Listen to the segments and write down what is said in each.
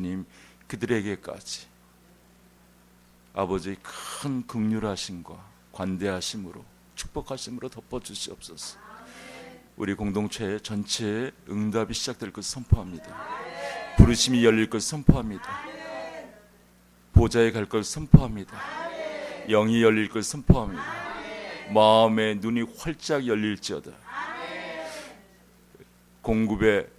주님 그들에게까지 아버지의 큰 긍휼하심과 관대하심으로 축복하심으로 덮어주시옵소서. 우리 공동체 전체에 응답이 시작될 것을 선포합니다. 부르심이 열릴 것을 선포합니다. 보좌에 갈 것을 선포합니다. 영이 열릴 것을 선포합니다. 마음의 눈이 활짝 열릴지어다. 공급의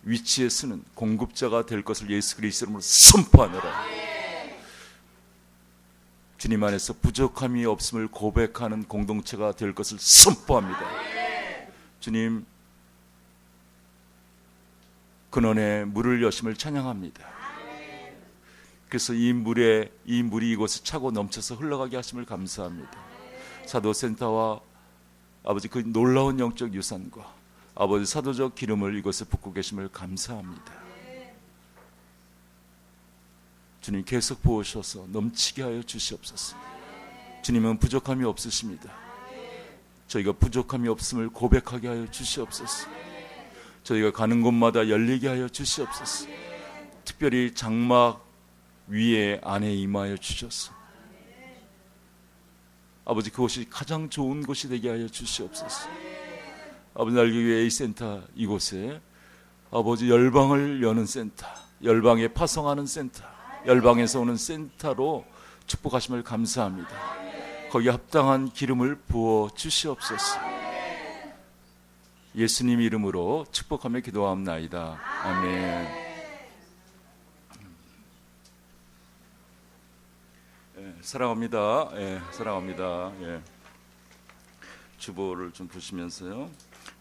위치에 서는 공급자가 될 것을 예수 그리스도 이름으로 선포하노라. 주님 안에서 부족함이 없음을 고백하는 공동체가 될 것을 선포합니다. 주님, 근원에 물을 여심을 찬양합니다. 그래서 이 물이 이곳에 차고 넘쳐서 흘러가게 하심을 감사합니다. 사도센터와 아버지 그 놀라운 영적 유산과 아버지 사도적 기름을 이곳에 붓고 계심을 감사합니다. 주님 계속 부으셔서 넘치게 하여 주시옵소서. 주님은 부족함이 없으십니다. 저희가 부족함이 없음을 고백하게 하여 주시옵소서. 저희가 가는 곳마다 열리게 하여 주시옵소서. 특별히 장막 위에 안에 임하여 주셔서 아버지 그곳이 가장 좋은 곳이 되게 하여 주시옵소서. 아버지 날개 위에 A센터 이곳에 아버지 열방을 여는 센터, 열방에 파송하는 센터, 열방에서 오는 센터로 축복하심을 감사합니다. 거기에 합당한 기름을 부어 주시옵소서. 예수님 이름으로 축복하며 기도합나이다. 아멘. 사랑합니다. 사랑합니다. 주보를 좀 보시면서요.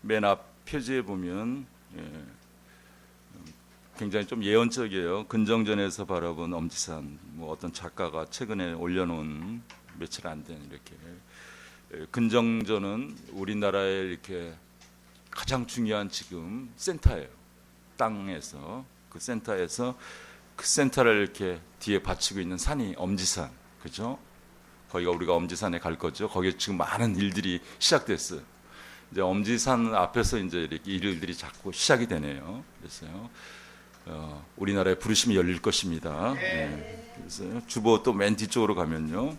맨 앞 표지에 보면 굉장히 좀 예언적이에요. 근정전에서 바라본 엄지산. 어떤 작가가 최근에 올려놓은 며칠 안 된 이렇게 근정전은 우리나라의 이렇게 가장 중요한 지금 센터예요. 땅에서 그 센터에서 그 센터를 이렇게 뒤에 받치고 있는 산이 엄지산, 그죠? 거기가 우리가 엄지산에 갈 거죠. 거기에 지금 많은 일들이 시작됐어요. 이제 엄지산 앞에서 이제 이렇게 일들이 자꾸 시작이 되네요. 그래서요, 우리나라에 부르심이 열릴 것입니다. 네. 그래서 주보 또 맨 뒤쪽으로 가면요,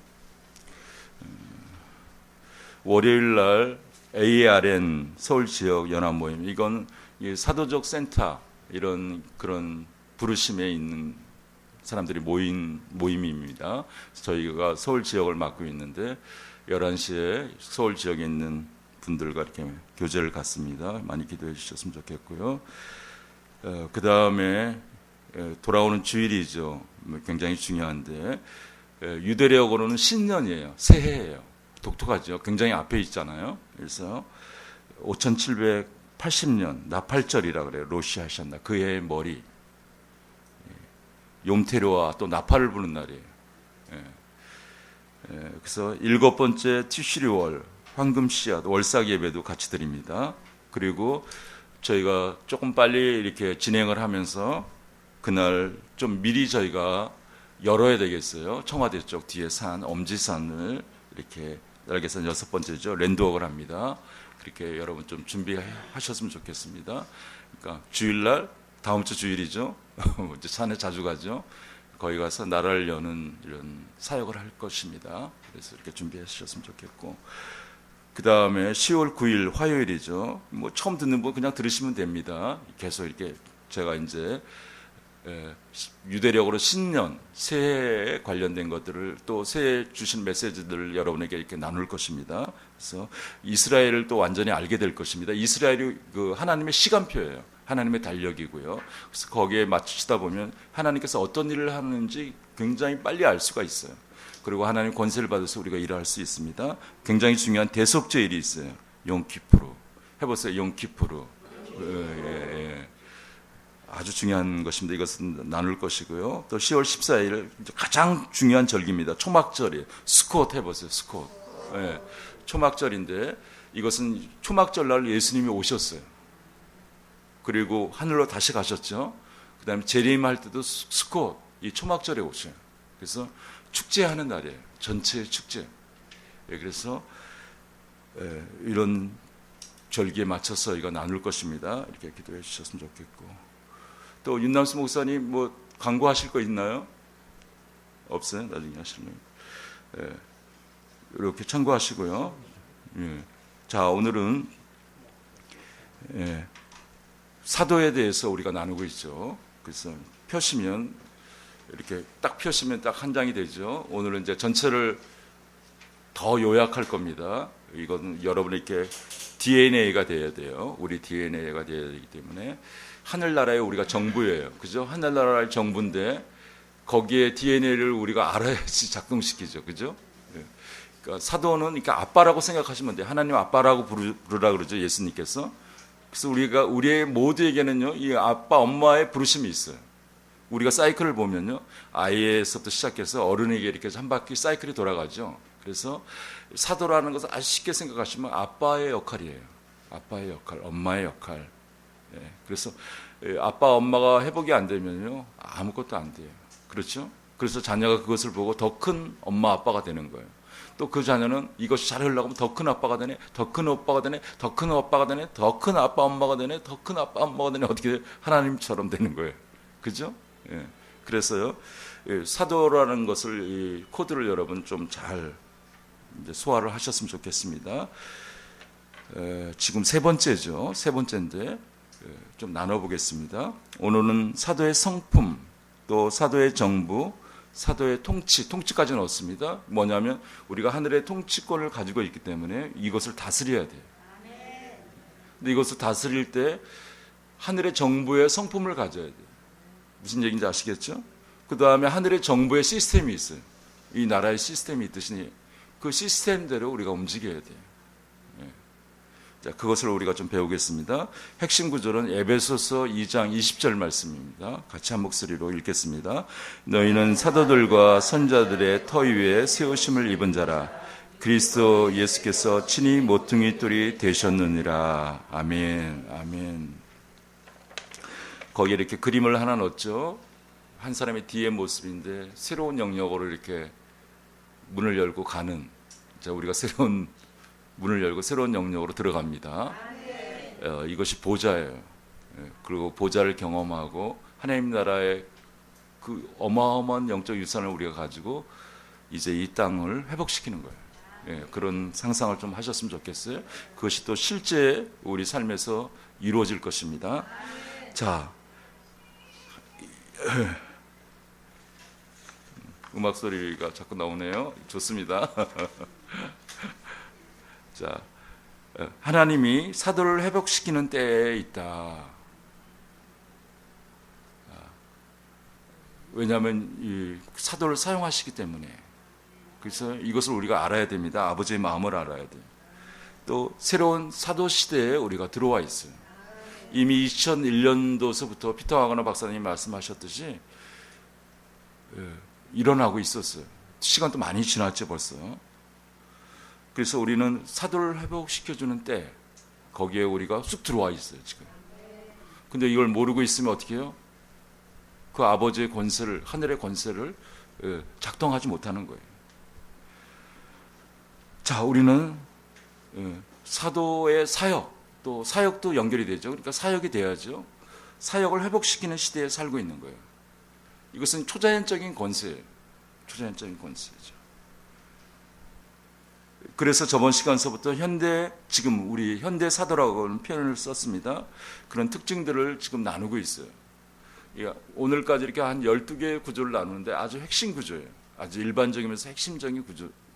월요일 날 ARN 서울 지역 연합 모임, 이건 사도적 센터 이런 그런 부르심에 있는 사람들이 모인 모임입니다. 저희가 서울 지역을 맡고 있는데 11시에 서울 지역에 있는 분들과 이렇게 교제를 갖습니다. 많이 기도해 주셨으면 좋겠고요. 그 다음에 돌아오는 주일이죠. 굉장히 중요한데 유대력으로는 신년이에요. 새해예요. 독특하죠. 굉장히 앞에 있잖아요. 그래서 5780년 나팔절이라 그래요. 로시 하셨나. 그 해의 머리. 욤테르와 또 나팔을 부는 날이에요. 그래서 7번째 티슈리월 황금 씨앗 월삭 예배도 같이 드립니다. 그리고 저희가 조금 빨리 이렇게 진행을 하면서 그날 좀 미리 저희가 열어야 되겠어요. 청와대 쪽 뒤에 산 엄지산을 이렇게 날개산 6번째죠. 랜드워크를 합니다. 그렇게 여러분 좀 준비하셨으면 좋겠습니다. 그러니까 주일날 다음 주 주일이죠. 이제 산에 자주 가죠. 거기 가서 나라를 여는 이런 사역을 할 것입니다. 그래서 이렇게 준비해 주셨으면 좋겠고, 그 다음에 10월 9일 화요일이죠. 처음 듣는 분 그냥 들으시면 됩니다. 계속 이렇게 제가 이제 유대력으로 신년 새해에 관련된 것들을 또 새해 주신 메시지들을 여러분에게 이렇게 나눌 것입니다. 그래서 이스라엘을 또 완전히 알게 될 것입니다. 이스라엘이 그 하나님의 시간표예요. 하나님의 달력이고요. 그래서 거기에 맞추시다 보면 하나님께서 어떤 일을 하는지 굉장히 빨리 알 수가 있어요. 그리고 하나님 권세를 받아서 우리가 일할 수 있습니다. 굉장히 중요한 대속죄일이 있어요. 용키푸르. 해보세요. 용키푸르. 아주 중요한 것입니다. 이것은 나눌 것이고요. 또 10월 14일 가장 중요한 절기입니다. 초막절이에요. 스콧 해보세요. 스콧. 초막절인데 이것은 초막절날 예수님이 오셨어요. 그리고 하늘로 다시 가셨죠. 그 다음에 재림할 때도 스콧, 이 초막절에 오셔요. 그래서 축제하는 날이에요. 전체 축제. 그래서 이런 절기에 맞춰서 이거 나눌 것입니다. 이렇게 기도해 주셨으면 좋겠고, 또 윤남수 목사님 뭐 광고하실 거 있나요? 없어요? 나중에 하시면. 예, 이렇게 참고하시고요. 예. 자, 오늘은 사도에 대해서 우리가 나누고 있죠. 그래서 펴시면 이렇게 딱 펴시면 딱 한 장이 되죠. 오늘은 이제 전체를 더 요약할 겁니다. 이건 여러분에게 DNA가 돼야 돼요. 우리 DNA가 돼야 되기 때문에 하늘나라의 우리가 정부예요. 그죠? 하늘나라의 정부인데 거기에 DNA를 우리가 알아야지 작동시키죠. 그죠? 그러니까 사도는 그러니까 아빠라고 생각하시면 돼요. 하나님 아빠라고 부르라 그러죠. 예수님께서. 그래서 우리의 모두에게는요, 이 아빠, 엄마의 부르심이 있어요. 우리가 사이클을 보면요, 아이에서부터 시작해서 어른에게 이렇게 해서 한 바퀴 사이클이 돌아가죠. 그래서 사도라는 것을 아주 쉽게 생각하시면 아빠의 역할이에요. 아빠의 역할, 엄마의 역할. 그래서 아빠, 엄마가 회복이 안 되면요, 아무것도 안 돼요. 그렇죠? 그래서 자녀가 그것을 보고 더 큰 엄마, 아빠가 되는 거예요. 또 그 자녀는 이것이 잘 흘러가면 더 큰 아빠가 되네, 더 큰 오빠가 되네, 더 큰 아빠가 되네, 더 큰 아빠, 엄마가 되네, 더 큰 아빠, 엄마가 되네. 어떻게 하나님처럼 되는 거예요. 그죠? 예. 그래서요, 사도라는 것을, 이 코드를 여러분 좀 잘 소화를 하셨으면 좋겠습니다. 지금 세 번째죠. 세 번째인데 좀 나눠보겠습니다. 오늘은 사도의 성품, 또 사도의 정부, 사도의 통치까지 넣었습니다. 뭐냐면 우리가 하늘의 통치권을 가지고 있기 때문에 이것을 다스려야 돼요. 근데 이것을 다스릴 때 하늘의 정부의 성품을 가져야 돼요. 무슨 얘기인지 아시겠죠? 그 다음에 하늘의 정부의 시스템이 있어요. 이 나라의 시스템이 있듯이 그 시스템대로 우리가 움직여야 돼요. 자, 그것을 우리가 좀 배우겠습니다. 핵심 구절은 에베소서 2장 20절 말씀입니다. 같이 한 목소리로 읽겠습니다. 너희는 사도들과 선자들의 터 위에 세우심을 입은 자라. 그리스도 예수께서 친히 모퉁이 돌이 되셨느니라. 아멘. 아멘. 거기에 이렇게 그림을 하나 넣었죠. 한 사람의 뒤의 모습인데 새로운 영역으로 이렇게 문을 열고 가는, 자, 우리가 새로운 문을 열고 새로운 영역으로 들어갑니다. 이것이 보좌예요. 그리고 보좌를 경험하고 하나님 나라의 그 어마어마한 영적 유산을 우리가 가지고 이제 이 땅을 회복시키는 거예요. 그런 상상을 좀 하셨으면 좋겠어요. 그것이 또 실제 우리 삶에서 이루어질 것입니다. 자, 음악 소리가 자꾸 나오네요. 좋습니다. 자, 하나님이 사도를 회복시키는 때에 있다. 왜냐하면 이 사도를 사용하시기 때문에. 그래서 이것을 우리가 알아야 됩니다. 아버지의 마음을 알아야 돼요. 또 새로운 사도 시대에 우리가 들어와 있어요. 이미 2001년도서부터 피터 하거나 박사님이 말씀하셨듯이 일어나고 있었어요. 시간도 많이 지났죠, 벌써. 그래서 우리는 사도를 회복시켜주는 때 거기에 우리가 쑥 들어와 있어요, 지금. 근데 이걸 모르고 있으면 어떻게 해요? 그 아버지의 권세를, 하늘의 권세를 작동하지 못하는 거예요. 자, 우리는 사도의 사역, 또 사역도 연결이 되죠. 그러니까 사역이 돼야죠. 사역을 회복시키는 시대에 살고 있는 거예요. 이것은 초자연적인 권세예요. 초자연적인 권세죠. 그래서 저번 시간서부터 지금 우리 현대 사도라고 하는 표현을 썼습니다. 그런 특징들을 지금 나누고 있어요. 오늘까지 이렇게 한 12개의 구조를 나누는데 아주 핵심 구조예요. 아주 일반적이면서 핵심적인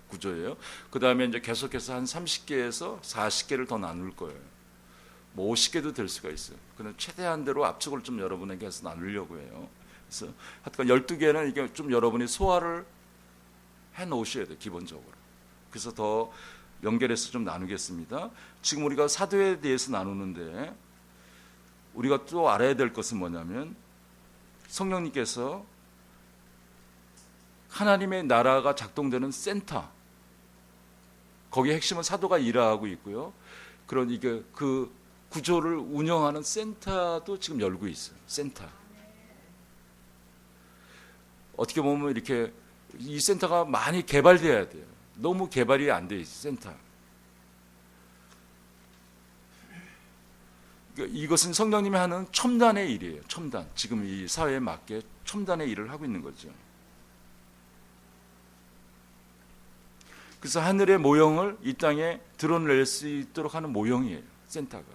구조예요. 그 다음에 이제 계속해서 한 30개에서 40개를 더 나눌 거예요. 뭐 50개도 될 수가 있어요. 그냥 최대한대로 압축을 좀 여러분에게 해서 나누려고 해요. 그래서 하여튼 12개는 이게 좀 여러분이 소화를 해 놓으셔야 돼요, 기본적으로. 그래서 더 연결해서 좀 나누겠습니다. 지금 우리가 사도에 대해서 나누는데 우리가 또 알아야 될 것은 뭐냐면 성령님께서 하나님의 나라가 작동되는 센터, 거기에 핵심은 사도가 일하고 있고요. 그런 이게 그 구조를 운영하는 센터도 지금 열고 있어요. 센터. 어떻게 보면 이렇게 이 센터가 많이 개발돼야 돼요. 너무 개발이 안 돼 있어요, 센터. 이것은 성령님이 하는 첨단의 일이에요. 첨단. 지금 이 사회에 맞게 첨단의 일을 하고 있는 거죠. 그래서 하늘의 모형을 이 땅에 드러낼 수 있도록 하는 모형이에요. 센터가.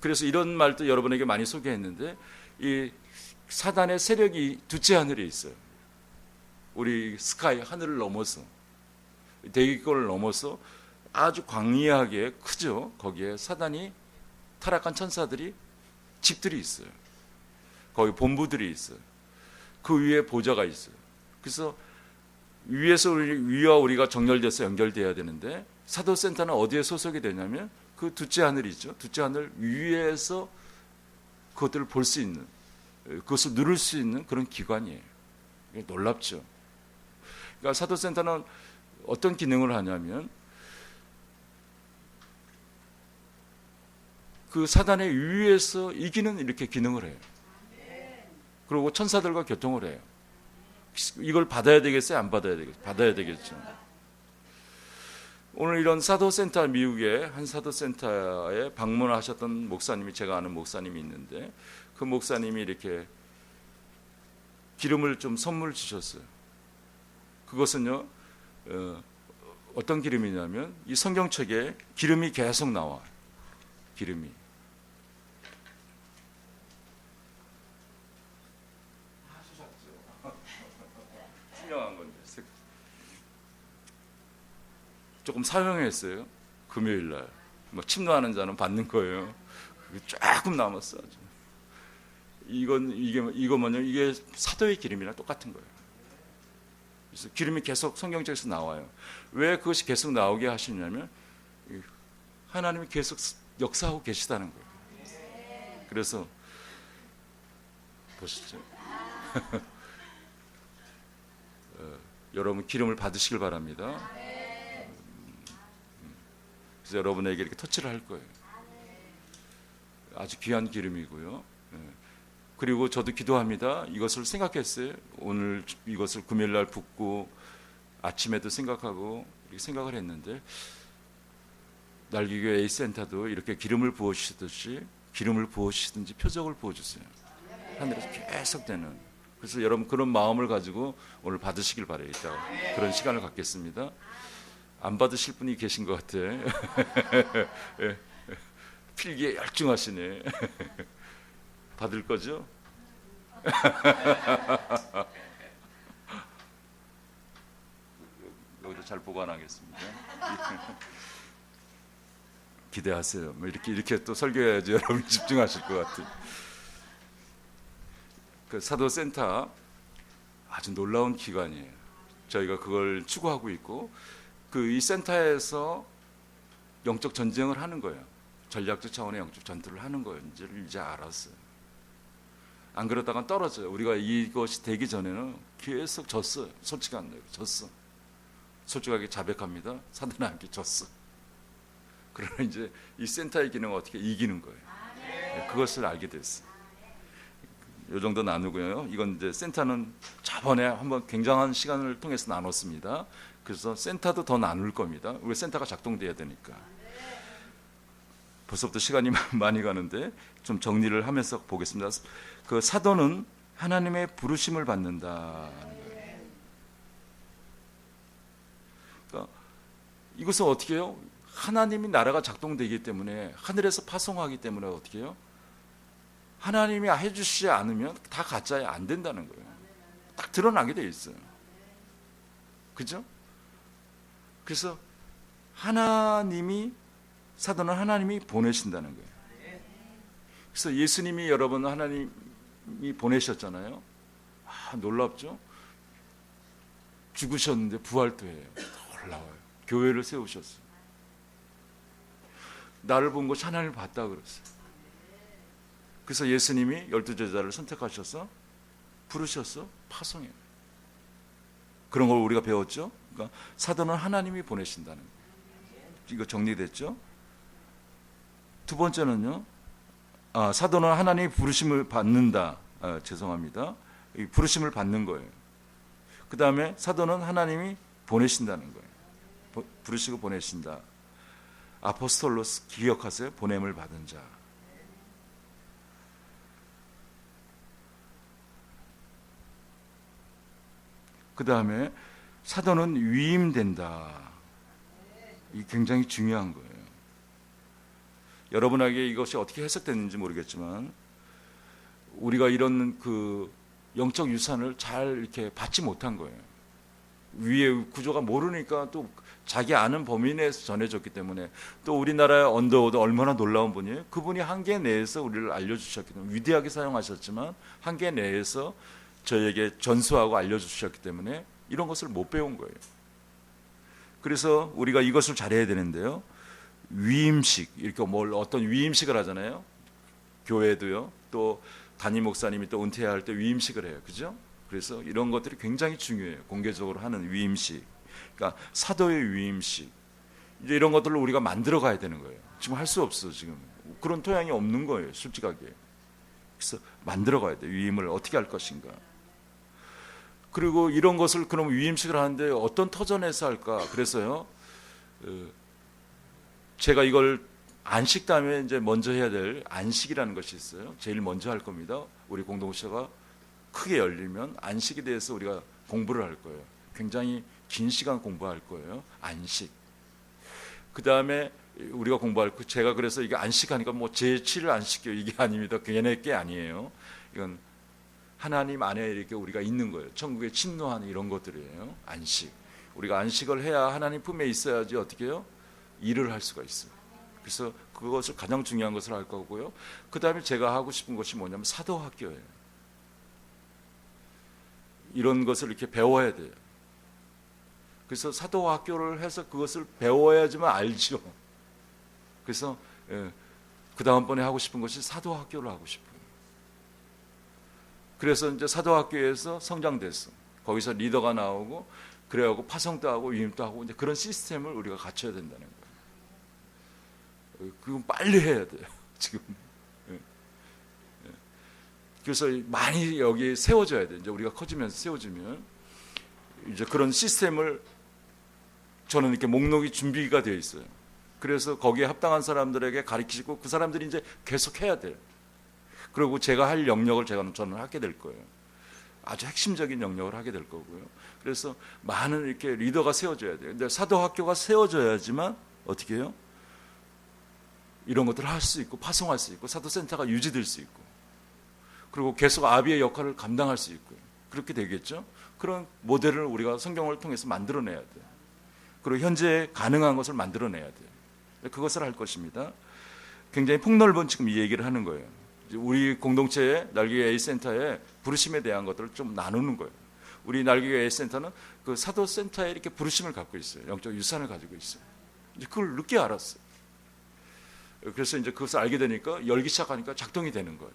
그래서 이런 말도 여러분에게 많이 소개했는데 이 사단의 세력이 둘째 하늘에 있어요. 우리 스카이 하늘을 넘어서 대기권을 넘어서 아주 광리하게 크죠. 거기에 사단이 타락한 천사들이 집들이 있어요. 거기 본부들이 있어요. 그 위에 보좌가 있어요. 그래서 위에서 위와 우리가 정렬돼서 연결돼야 되는데 사도센터는 어디에 소속이 되냐면 그 둘째 하늘이죠. 둘째 하늘 위에서 그것들을 볼 수 있는, 그것을 누릴 수 있는 그런 기관이에요. 놀랍죠. 그러니까 사도센터는 어떤 기능을 하냐면 그 사단의 위에서 이기는 이렇게 기능을 해요. 그리고 천사들과 교통을 해요. 이걸 받아야 되겠어요? 안 받아야 되겠어요? 받아야 되겠죠. 오늘 이런 사도센터, 미국의 한 사도센터에 방문하셨던 목사님이, 제가 아는 목사님이 있는데 그 목사님이 이렇게 기름을 좀 선물 주셨어요. 그것은요, 어떤 기름이냐면 이 성경책에 기름이 계속 나와요. 기름이. 투명한 건데 조금 사용했어요. 금요일 날. 막 침노하는 자는 받는 거예요. 조금 남았어. 이거 뭐냐? 이게 사도의 기름이랑 똑같은 거예요. 그래서 기름이 계속 성경책에서 나와요. 왜 그것이 계속 나오게 하시냐면 하나님이 계속 역사하고 계시다는 거예요. 그래서 보시죠. 여러분 기름을 받으시길 바랍니다. 그래서 여러분에게 이렇게 터치를 할 거예요. 아주 귀한 기름이고요. 그리고 저도 기도합니다. 이것을 생각했어요. 오늘 이것을 금요일 날 붓고 아침에도 생각하고 이렇게 생각을 했는데 날개교회 A센터도 이렇게 기름을 부어주시듯이 기름을 부어주시든지 표적을 부어주세요. 하늘에서 계속 되는. 그래서 여러분 그런 마음을 가지고 오늘 받으시길 바라요. 이따가 그런 시간을 갖겠습니다. 안 받으실 분이 계신 것 같아. 필기에 열중하시네. 받을 거죠? 여기도 잘 보관하겠습니다. 기대하세요. 뭐 이렇게 또 설교해야지 여러분이 집중하실 것 같아요. 그 사도센터 아주 놀라운 기관이에요. 저희가 그걸 추구하고 있고 이 센터에서 영적 전쟁을 하는 거예요. 전략적 차원의 영적 전투를 하는 거예요. 이제 알았어요. 안 그러다가 떨어져요. 우리가 이것이 되기 전에는 계속 졌어요. 솔직한 대로 졌어. 솔직하게 자백합니다. 사단한테 졌어. 그러나 이제 이 센터의 기능을 어떻게 이기는 거예요. 네, 그것을 알게 됐어요. 이 정도 나누고요. 이건 이제 센터는 저번에 한번 굉장한 시간을 통해서 나눴습니다. 그래서 센터도 더 나눌 겁니다. 우리 센터가 작동돼야 되니까. 벌써부터 시간이 많이 가는데 좀 정리를 하면서 보겠습니다. 그 사도는 하나님의 부르심을 받는다. 그러니까 이것은 어떻게 해요? 하나님이 나라가 작동되기 때문에 하늘에서 파송하기 때문에 어떻게 해요? 하나님이 해주시지 않으면 다 가짜야. 안 된다는 거예요. 딱 드러나게 돼 있어요. 그죠? 그래서 사도는 하나님이 보내신다는 거예요. 그래서 예수님이 여러분 하나님이 보내셨잖아요. 놀랍죠? 죽으셨는데 부활도 해요. 놀라워요. 교회를 세우셨어요. 나를 본 것이 하나님을 봤다 그랬어요. 그래서 예수님이 12제자를 선택하셔서 부르셔서 파송해요. 그런 걸 우리가 배웠죠. 그러니까 사도는 하나님이 보내신다는 거예요. 이거 정리됐죠? 두 번째는요. 사도는 하나님이 부르심을 받는다. 죄송합니다. 부르심을 받는 거예요. 그 다음에 사도는 하나님이 보내신다는 거예요. 부르시고 보내신다. 아포스톨로스, 기억하세요? 보냄을 받은 자. 그 다음에 사도는 위임된다. 이 굉장히 중요한 거예요. 여러분에게 이것이 어떻게 해석됐는지 모르겠지만 우리가 이런 그 영적 유산을 잘 이렇게 받지 못한 거예요. 위의 구조가 모르니까 또 자기 아는 범위 내에서 전해졌기 때문에 또 우리나라의 언더우드 얼마나 놀라운 분이에요. 그분이 한계 내에서 우리를 알려주셨기 때문에 위대하게 사용하셨지만 한계 내에서 저에게 전수하고 알려주셨기 때문에 이런 것을 못 배운 거예요. 그래서 우리가 이것을 잘해야 되는데요. 위임식, 이렇게 뭘 어떤 위임식을 하잖아요. 교회도요. 또 담임 목사님이 또 은퇴할 때 위임식을 해요. 그죠? 그래서 이런 것들이 굉장히 중요해요. 공개적으로 하는 위임식. 그러니까 사도의 위임식. 이제 이런 것들을 우리가 만들어 가야 되는 거예요. 지금 할 수 없어, 지금. 그런 토양이 없는 거예요, 솔직하게. 그래서 만들어 가야 돼요. 위임을 어떻게 할 것인가. 그리고 이런 것을 그럼 위임식을 하는데 어떤 터전에서 할까? 그래서요. 제가 이걸 안식 다음에 이제 먼저 해야 될 안식이라는 것이 있어요. 제일 먼저 할 겁니다. 우리 공동체가 크게 열리면 안식에 대해서 우리가 공부를 할 거예요. 굉장히 긴 시간 공부할 거예요. 안식. 그 다음에 우리가 공부할 거, 제가 그래서 이게 안식하니까 뭐 제7일 안식교 이게 아닙니다. 걔네 게 아니에요. 이건 하나님 안에 이렇게 우리가 있는 거예요. 천국에 침노하는 이런 것들이에요. 안식. 우리가 안식을 해야 하나님 품에 있어야지 어떻게 해요? 일을 할 수가 있어요. 그래서 그것을 가장 중요한 것을 할 거고요. 그 다음에 제가 하고 싶은 것이 뭐냐면 사도학교예요. 이런 것을 이렇게 배워야 돼요. 그래서 사도학교를 해서 그것을 배워야지만 알죠. 그래서 그 다음번에 하고 싶은 것이 사도학교를 하고 싶어요. 그래서 이제 사도학교에서 성장됐어. 거기서 리더가 나오고 그래갖고 파송도 하고 위임도 하고 이제 그런 시스템을 우리가 갖춰야 된다는 거예요. 그건 빨리 해야 돼요. 지금. 그래서 많이 여기 세워져야 돼. 이제 우리가 커지면서 세워지면 이제 그런 시스템을 저는 이렇게 목록이 준비가 되어 있어요. 그래서 거기에 합당한 사람들에게 가르치고 그 사람들이 이제 계속 해야 돼요. 그리고 제가 할 영역을 저는 하게 될 거예요. 아주 핵심적인 영역을 하게 될 거고요. 그래서 많은 이렇게 리더가 세워져야 돼요. 근데 사도학교가 세워져야지만 어떻게 해요? 이런 것들을 할 수 있고 파송할 수 있고 사도센터가 유지될 수 있고 그리고 계속 아비의 역할을 감당할 수 있고요. 그렇게 되겠죠. 그런 모델을 우리가 성경을 통해서 만들어내야 돼요. 그리고 현재 가능한 것을 만들어내야 돼요. 그것을 할 것입니다. 굉장히 폭넓은 지금 이 얘기를 하는 거예요. 우리 공동체의 날개교 A센터의 부르심에 대한 것들을 좀 나누는 거예요. 우리 날개교 A센터는 그 사도센터에 이렇게 부르심을 갖고 있어요. 영적 유산을 가지고 있어요. 이제 그걸 늦게 알았어요. 그래서 이제 그것을 알게 되니까 열기 시작하니까 작동이 되는 거예요.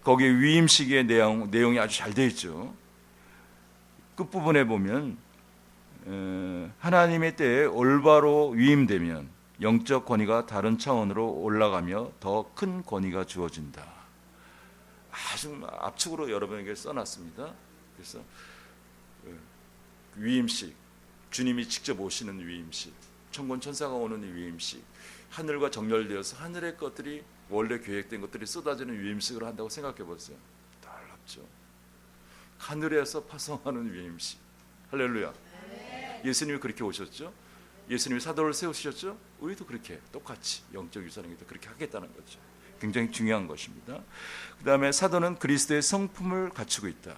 거기에 위임식의 내용이 아주 잘 되어 있죠. 끝부분에 보면 하나님의 때에 올바로 위임되면 영적 권위가 다른 차원으로 올라가며 더 큰 권위가 주어진다. 아주 압축으로 여러분에게 써놨습니다. 그래서 위임식, 주님이 직접 오시는 위임식, 천군 천사가 오는 위임식, 하늘과 정렬되어서 하늘의 것들이 원래 계획된 것들이 쏟아지는 위임식을 한다고 생각해 보세요. 놀랍죠. 하늘에서 파송하는 위임식. 할렐루야. 예수님이 그렇게 오셨죠. 예수님이 사도를 세우셨죠. 우리도 그렇게 똑같이 영적 유산에도 그렇게 하겠다는 거죠. 굉장히 중요한 것입니다. 그 다음에 사도는 그리스도의 성품을 갖추고 있다.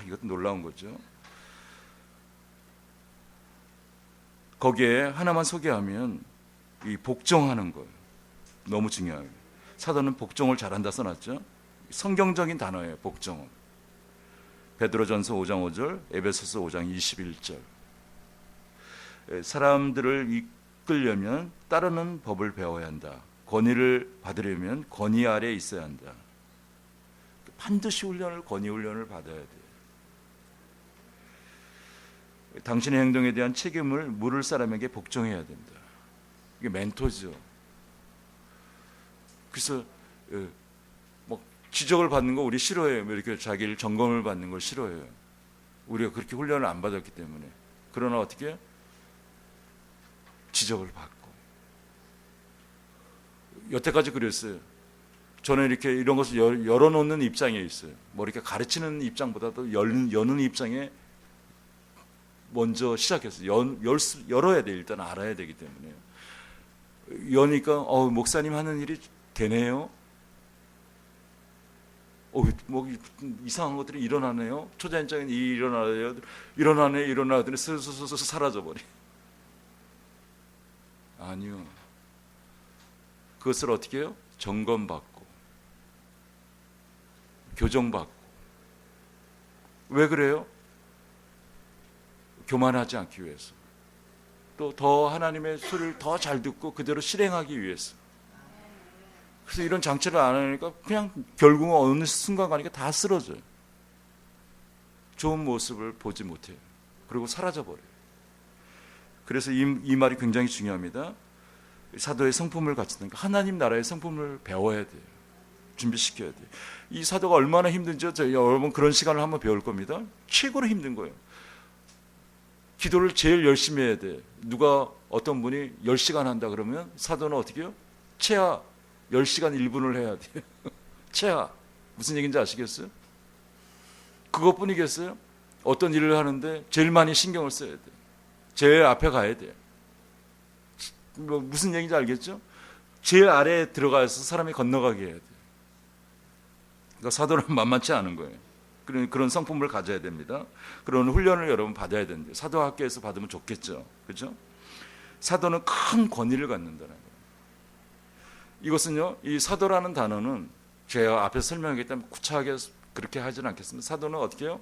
이것도 놀라운 거죠. 거기에 하나만 소개하면 이 복종하는 거 너무 중요해요. 사도는 복종을 잘한다 써놨죠. 성경적인 단어예요. 복종은. 베드로전서 5장 5절, 에베소서 5장 21절. 사람들을 이끌려면 따르는 법을 배워야 한다. 권위를 받으려면 권위 아래에 있어야 한다. 반드시 권위 훈련을 받아야 돼. 당신의 행동에 대한 책임을 물을 사람에게 복종해야 된다. 이게 멘토죠. 그래서 뭐 지적을 받는 거 우리 싫어해요. 이렇게 자기를 점검을 받는 걸 싫어해요. 우리가 그렇게 훈련을 안 받았기 때문에. 그러나 어떻게 해요? 지적을 받고. 여태까지 그랬어요. 저는 이렇게 이런 것을 열어놓는 입장에 있어요. 뭐 이렇게 가르치는 입장보다도 여는 입장에 먼저 시작했어요. 열어야 돼. 일단 알아야 되기 때문에. 여니까 목사님 하는 일이 되네요. 뭐 이상한 것들이 일어나네요. 초자연적인 일이 일어나더니 스스스 사라져버리. 아니요. 그것을 어떻게 해요? 점검받고 교정받고. 왜 그래요? 교만하지 않기 위해서. 또 더 하나님의 소리를 더 잘 듣고 그대로 실행하기 위해서. 그래서 이런 장치를 안 하니까 그냥 결국은 어느 순간 가니까 다 쓰러져요. 좋은 모습을 보지 못해요. 그리고 사라져버려요. 그래서 이 말이 굉장히 중요합니다. 사도의 성품을 갖춘다니까 하나님 나라의 성품을 배워야 돼요. 준비시켜야 돼요. 이 사도가 얼마나 힘든지 여러분 그런 시간을 한번 배울 겁니다. 최고로 힘든 거예요. 기도를 제일 열심히 해야 돼. 누가 어떤 분이 10시간 한다 그러면 사도는 어떻게 해요? 최하 10시간 1분을 해야 돼요. 최하. 무슨 얘기인지 아시겠어요? 그것뿐이겠어요? 어떤 일을 하는데 제일 많이 신경을 써야 돼. 제일 앞에 가야 돼. 뭐 무슨 얘기인지 알겠죠? 제일 아래에 들어가서 사람이 건너가게 해야 돼. 그러니까 사도는 만만치 않은 거예요. 그런 성품을 가져야 됩니다. 그런 훈련을 여러분 받아야 되는데 사도학교에서 받으면 좋겠죠. 그렇죠? 사도는 큰 권위를 갖는다는 거예요. 이것은요, 이 사도라는 단어는 제가 앞에서 설명하기 때문에 구차하게 그렇게 하지는 않겠습니다. 사도는 어떻게 해요?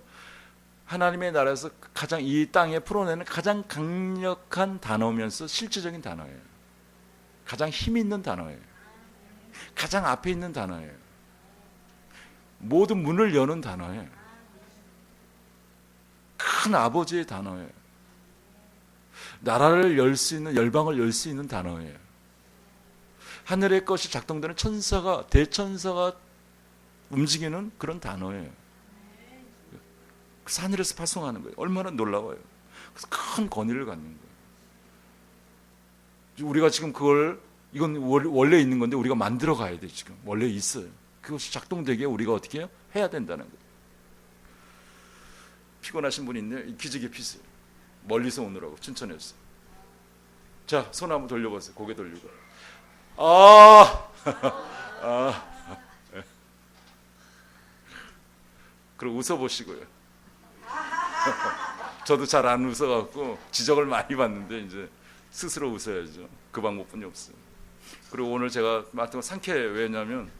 하나님의 나라에서 가장 이 땅에 풀어내는 가장 강력한 단어면서 실질적인 단어예요. 가장 힘 있는 단어예요. 가장 앞에 있는 단어예요. 모든 문을 여는 단어예요. 큰 아버지의 단어예요. 나라를 열 수 있는, 열방을 열 수 있는 단어예요. 하늘의 것이 작동되는 대천사가 움직이는 그런 단어예요. 그래서 하늘에서 파송하는 거예요. 얼마나 놀라워요. 그래서 큰 권위를 갖는 거예요. 우리가 지금 이건 원래 있는 건데 우리가 만들어 가야 돼. 지금 원래 있어요. 그것이 작동되게 우리가 어떻게 해야 된다는 거예요. 피곤하신 분이 있네요. 기지개 피세요. 멀리서 오느라고 춘천에서. 자, 손 한번 돌려보세요. 고개 돌리고. 그리고 웃어보시고요. 저도 잘 안 웃어갖고 지적을 많이 받는데 이제 스스로 웃어야죠. 그 방법뿐이 없어요. 그리고 오늘 제가 맡은 상쾌해요. 왜냐하면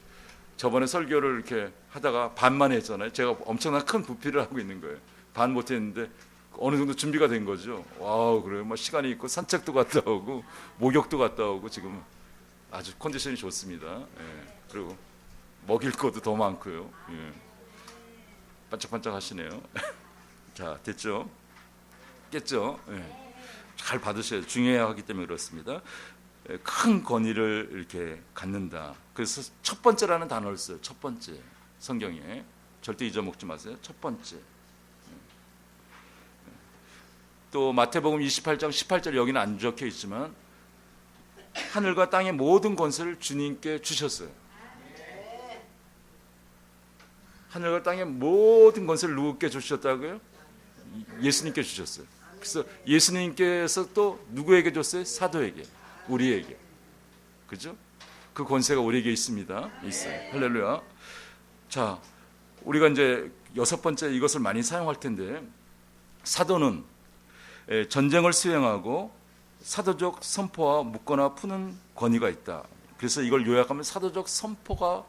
저번에 설교를 이렇게 하다가 반만 했잖아요. 제가 엄청난 큰 부피를 하고 있는 거예요. 반 못했는데 어느 정도 준비가 된 거죠. 와우, 그래요. 뭐 시간이 있고 산책도 갔다 오고 목욕도 갔다 오고 지금 아주 컨디션이 좋습니다. 예. 그리고 먹일 것도 더 많고요. 예. 반짝반짝 하시네요. 자, 됐죠? 깼죠? 예. 잘 받으셔야 중요하기 때문에 그렇습니다. 예. 큰 권위를 이렇게 갖는다. 그래서 첫 번째라는 단어를 써요. 첫 번째. 성경에 절대 잊어먹지 마세요. 첫 번째. 또 마태복음 28장 18절 여기는 안 적혀 있지만 하늘과 땅의 모든 권세를 주님께 주셨어요. 하늘과 땅의 모든 권세를 누구께 주셨다고요? 예수님께 주셨어요. 그래서 예수님께서 또 누구에게 줬어요? 사도에게, 우리에게. 그죠? 그 권세가 우리에게 있습니다. 있어요. 할렐루야. 자, 우리가 이제 6번째 이것을 많이 사용할 텐데 사도는 전쟁을 수행하고 사도적 선포와 묻거나 푸는 권위가 있다. 그래서 이걸 요약하면 사도적 선포가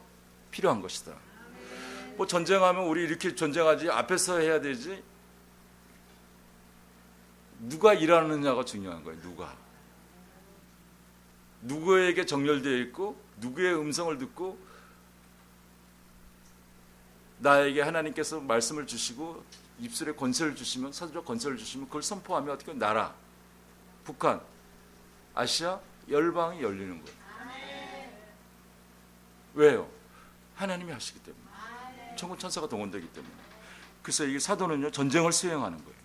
필요한 것이다. 뭐 전쟁하면 우리 이렇게 전쟁하지 앞에서 해야 되지. 누가 일하느냐가 중요한 거예요. 누구에게 정렬되어 있고 누구의 음성을 듣고 나에게 하나님께서 말씀을 주시고 입술에 권세를 주시면 사도적 권세를 주시면 그걸 선포하면 어떻게 나라, 북한, 아시아, 열방이 열리는 거예요. 왜요? 하나님이 하시기 때문에. 천군 천사가 동원되기 때문에. 그래서 이 사도는요 전쟁을 수행하는 거예요.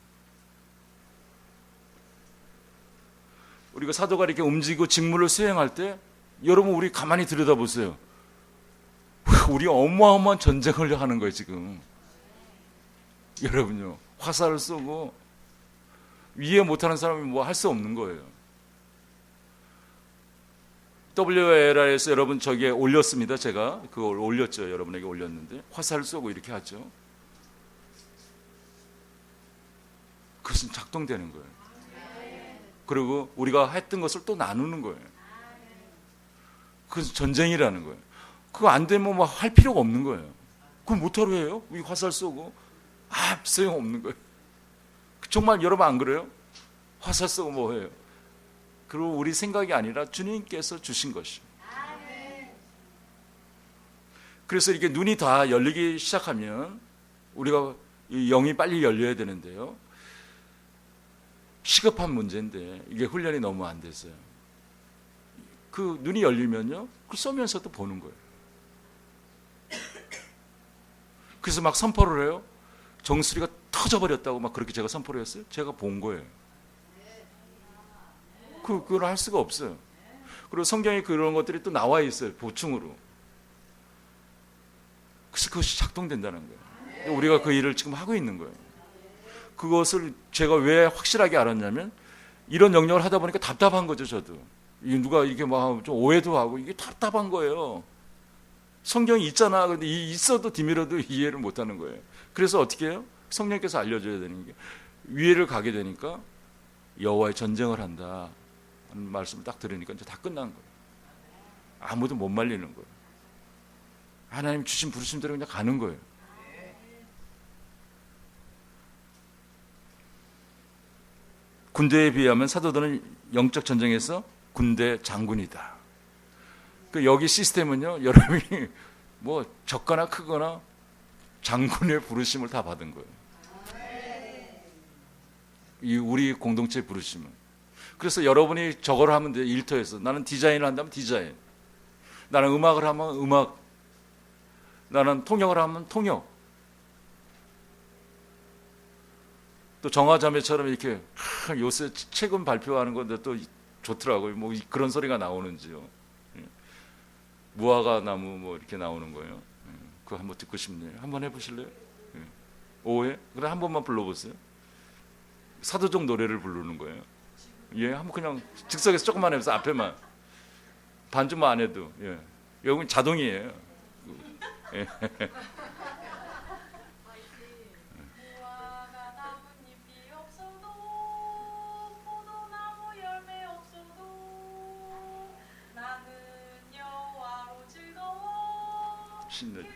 우리가 사도가 이렇게 움직이고 직무를 수행할 때 여러분 우리 가만히 들여다보세요. 우리 어마어마한 전쟁을 하는 거예요 지금. 여러분요, 화살을 쏘고 이해 못하는 사람이 뭐 할 수 없는 거예요. WLR에서 여러분 저기에 올렸습니다. 제가 그걸 올렸죠. 여러분에게 올렸는데 화살을 쏘고 이렇게 하죠. 그것은 작동되는 거예요. 그리고 우리가 했던 것을 또 나누는 거예요. 그것은 전쟁이라는 거예요. 그거 안 되면 뭐 할 필요가 없는 거예요. 그럼 못하러 해요? 이 화살 쏘고 소용없는 거예요. 정말 여러분 안 그래요? 화살 쏘고 뭐 해요? 그리고 우리 생각이 아니라 주님께서 주신 것이요. 그래서 이렇게 눈이 다 열리기 시작하면 우리가 영이 빨리 열려야 되는데요. 시급한 문제인데 이게 훈련이 너무 안 됐어요. 그 눈이 열리면요, 그 쏘면서도 보는 거예요. 그래서 막 선포를 해요. 정수리가 터져버렸다고 막 그렇게 제가 선포를 했어요. 제가 본 거예요. 그걸 할 수가 없어요. 그리고 성경에 그런 것들이 또 나와 있어요. 보충으로. 그래서 그것이 작동된다는 거예요. 우리가 그 일을 지금 하고 있는 거예요. 그것을 제가 왜 확실하게 알았냐면 이런 영역을 하다 보니까 답답한 거죠. 저도 누가 이렇게 막 좀 오해도 하고 이게 답답한 거예요. 성경이 있잖아. 그런데 있어도 디밀어도 이해를 못하는 거예요. 그래서 어떻게 해요? 성령께서 알려줘야 되는 게 위에를 가게 되니까 여호와의 전쟁을 한다 하는 말씀을 딱 들으니까 이제 다 끝난 거예요. 아무도 못 말리는 거예요. 하나님 주신 부르심대로 그냥 가는 거예요. 군대에 비하면 사도들은 영적 전쟁에서 군대 장군이다. 그 여기 시스템은요, 여러분이 뭐 적거나 크거나 장군의 부르심을 다 받은 거예요. 이 우리 공동체 부르심은. 그래서 여러분이 저거를 하면 돼요. 일터에서 나는 디자인을 한다면 디자인, 나는 음악을 하면 음악, 나는 통역을 하면 통역. 또 정화자매처럼 이렇게 요새 최근 발표하는 건데 또 좋더라고요. 뭐 그런 소리가 나오는지요. 무화과 나무 뭐 이렇게 나오는 거예요. 그거 한번 듣고 싶네요. 한번 해보실래요? 오해? 그래 한 번만 불러보세요. 사도적 노래를 부르는 거예요. 예, 한번 그냥 즉석에서 조금만 해보세요. 앞에만 반주만 안 해도. 예, 여기 자동이에요. 예. 신는.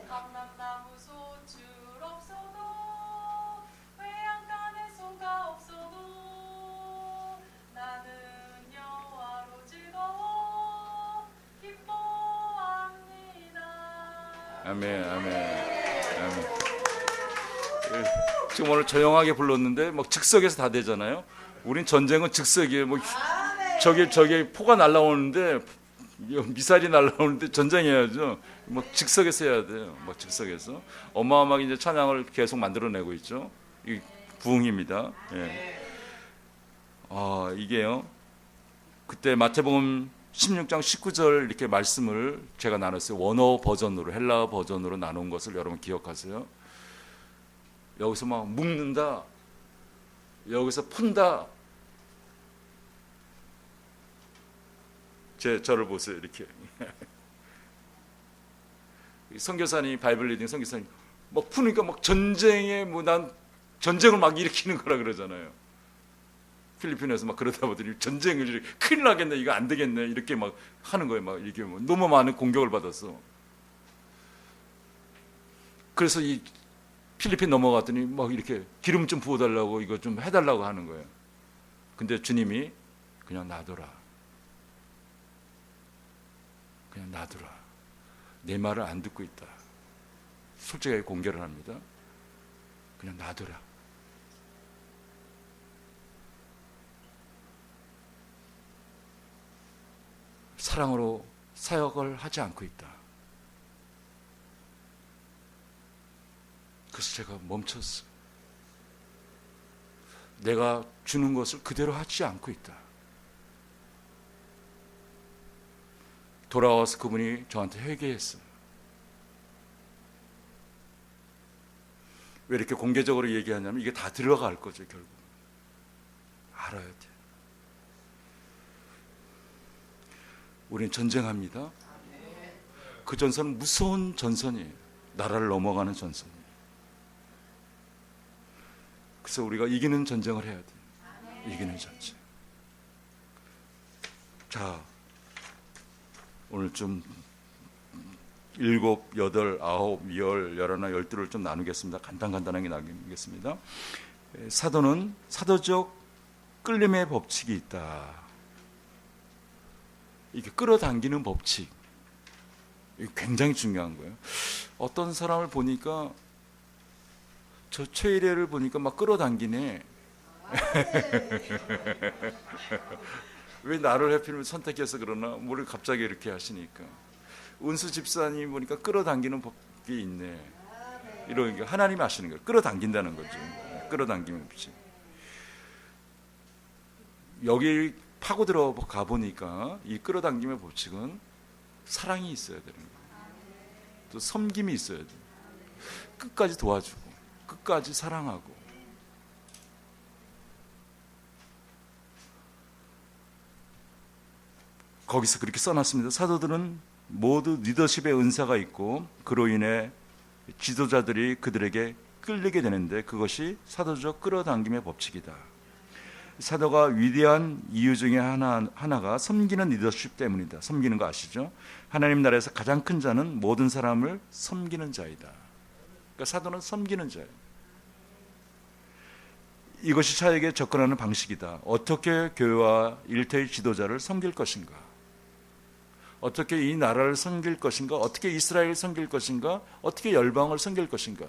감람나무 소출 없어도 외양간에 소가 없어도 나는 여호와로 즐거워 기뻐합니다. 아멘, 아멘, 아멘. 지금 오늘 조용하게 불렀는데 막 즉석에서 다 되잖아요. 우린 전쟁은 즉석이에요. 뭐 저게 포가 날라오는데 미사일이 날라오는데 전쟁해야죠. 막 즉석에서 해야 돼요. 막 즉석에서 어마어마하게 이제 찬양을 계속 만들어내고 있죠. 이 부흥입니다. 예. 이게요. 그때 마태복음 16장 19절 이렇게 말씀을 제가 나눴어요. 원어 버전으로, 헬라어 버전으로 나눈 것을 여러분 기억하세요. 여기서 막 묶는다, 여기서 푼다. 저를 보세요. 이렇게 선교사님, 바이블 리딩 선교사님 막 푸니까 막 전쟁에 뭐 난 전쟁을 막 일으키는 거라 그러잖아요. 필리핀에서 막 그러다 보더니 전쟁을 이렇게 큰일 나겠네, 이거 안 되겠네 이렇게 막 하는 거예요. 막 이게 뭐 너무 많은 공격을 받았어. 그래서 이 필리핀 넘어갔더니 막 이렇게 기름 좀 부어달라고 이거 좀 해달라고 하는 거예요. 근데 주님이 그냥 놔둬라. 그냥 놔두라. 내 말을 안 듣고 있다. 솔직하게 공개를 합니다. 그냥 놔두라. 사랑으로 사역을 하지 않고 있다. 그래서 제가 멈췄어요. 내가 주는 것을 그대로 하지 않고 있다. 돌아와서 그분이 저한테 회개했어요. 왜 이렇게 공개적으로 얘기하냐면 이게 다 들어갈 거죠. 결국 알아야 돼. 우리는 전쟁합니다. 그 전선은 무서운 전선이에요. 나라를 넘어가는 전선이에요. 그래서 우리가 이기는 전쟁을 해야 돼요. 이기는 전쟁. 자, 오늘 좀 7, 8, 9, 10, 11, 12를 좀 나누겠습니다. 간단하게 나누겠습니다. 사도는 사도적 끌림의 법칙이 있다. 이게 끌어당기는 법칙. 이게 굉장히 중요한 거예요. 어떤 사람을 보니까 저 최일애를 보니까 막 끌어당기네. 왜 나를 하필 선택해서 그러나? 뭘 갑자기 이렇게 하시니까. 은수 집사님 보니까 끌어당기는 법이 있네. 이런 게 하나님이 하시는 거예요. 끌어당긴다는 거죠. 끌어당기는 법칙. 여기 파고 들어가 보니까 이 끌어당김의 법칙은 사랑이 있어야 되는 거예요. 또 섬김이 있어야 돼요. 끝까지 도와주고 끝까지 사랑하고. 거기서 그렇게 써놨습니다. 사도들은 모두 리더십의 은사가 있고 그로 인해 지도자들이 그들에게 끌리게 되는데 그것이 사도적 끌어당김의 법칙이다. 사도가 위대한 이유 중에 하나가 섬기는 리더십 때문이다. 섬기는 거 아시죠? 하나님 나라에서 가장 큰 자는 모든 사람을 섬기는 자이다. 그러니까 사도는 섬기는 자예요. 이것이 자에게 접근하는 방식이다. 어떻게 교회와 일터의 지도자를 섬길 것인가? 어떻게 이 나라를 섬길 것인가? 어떻게 이스라엘을 섬길 것인가? 어떻게 열방을 섬길 것인가?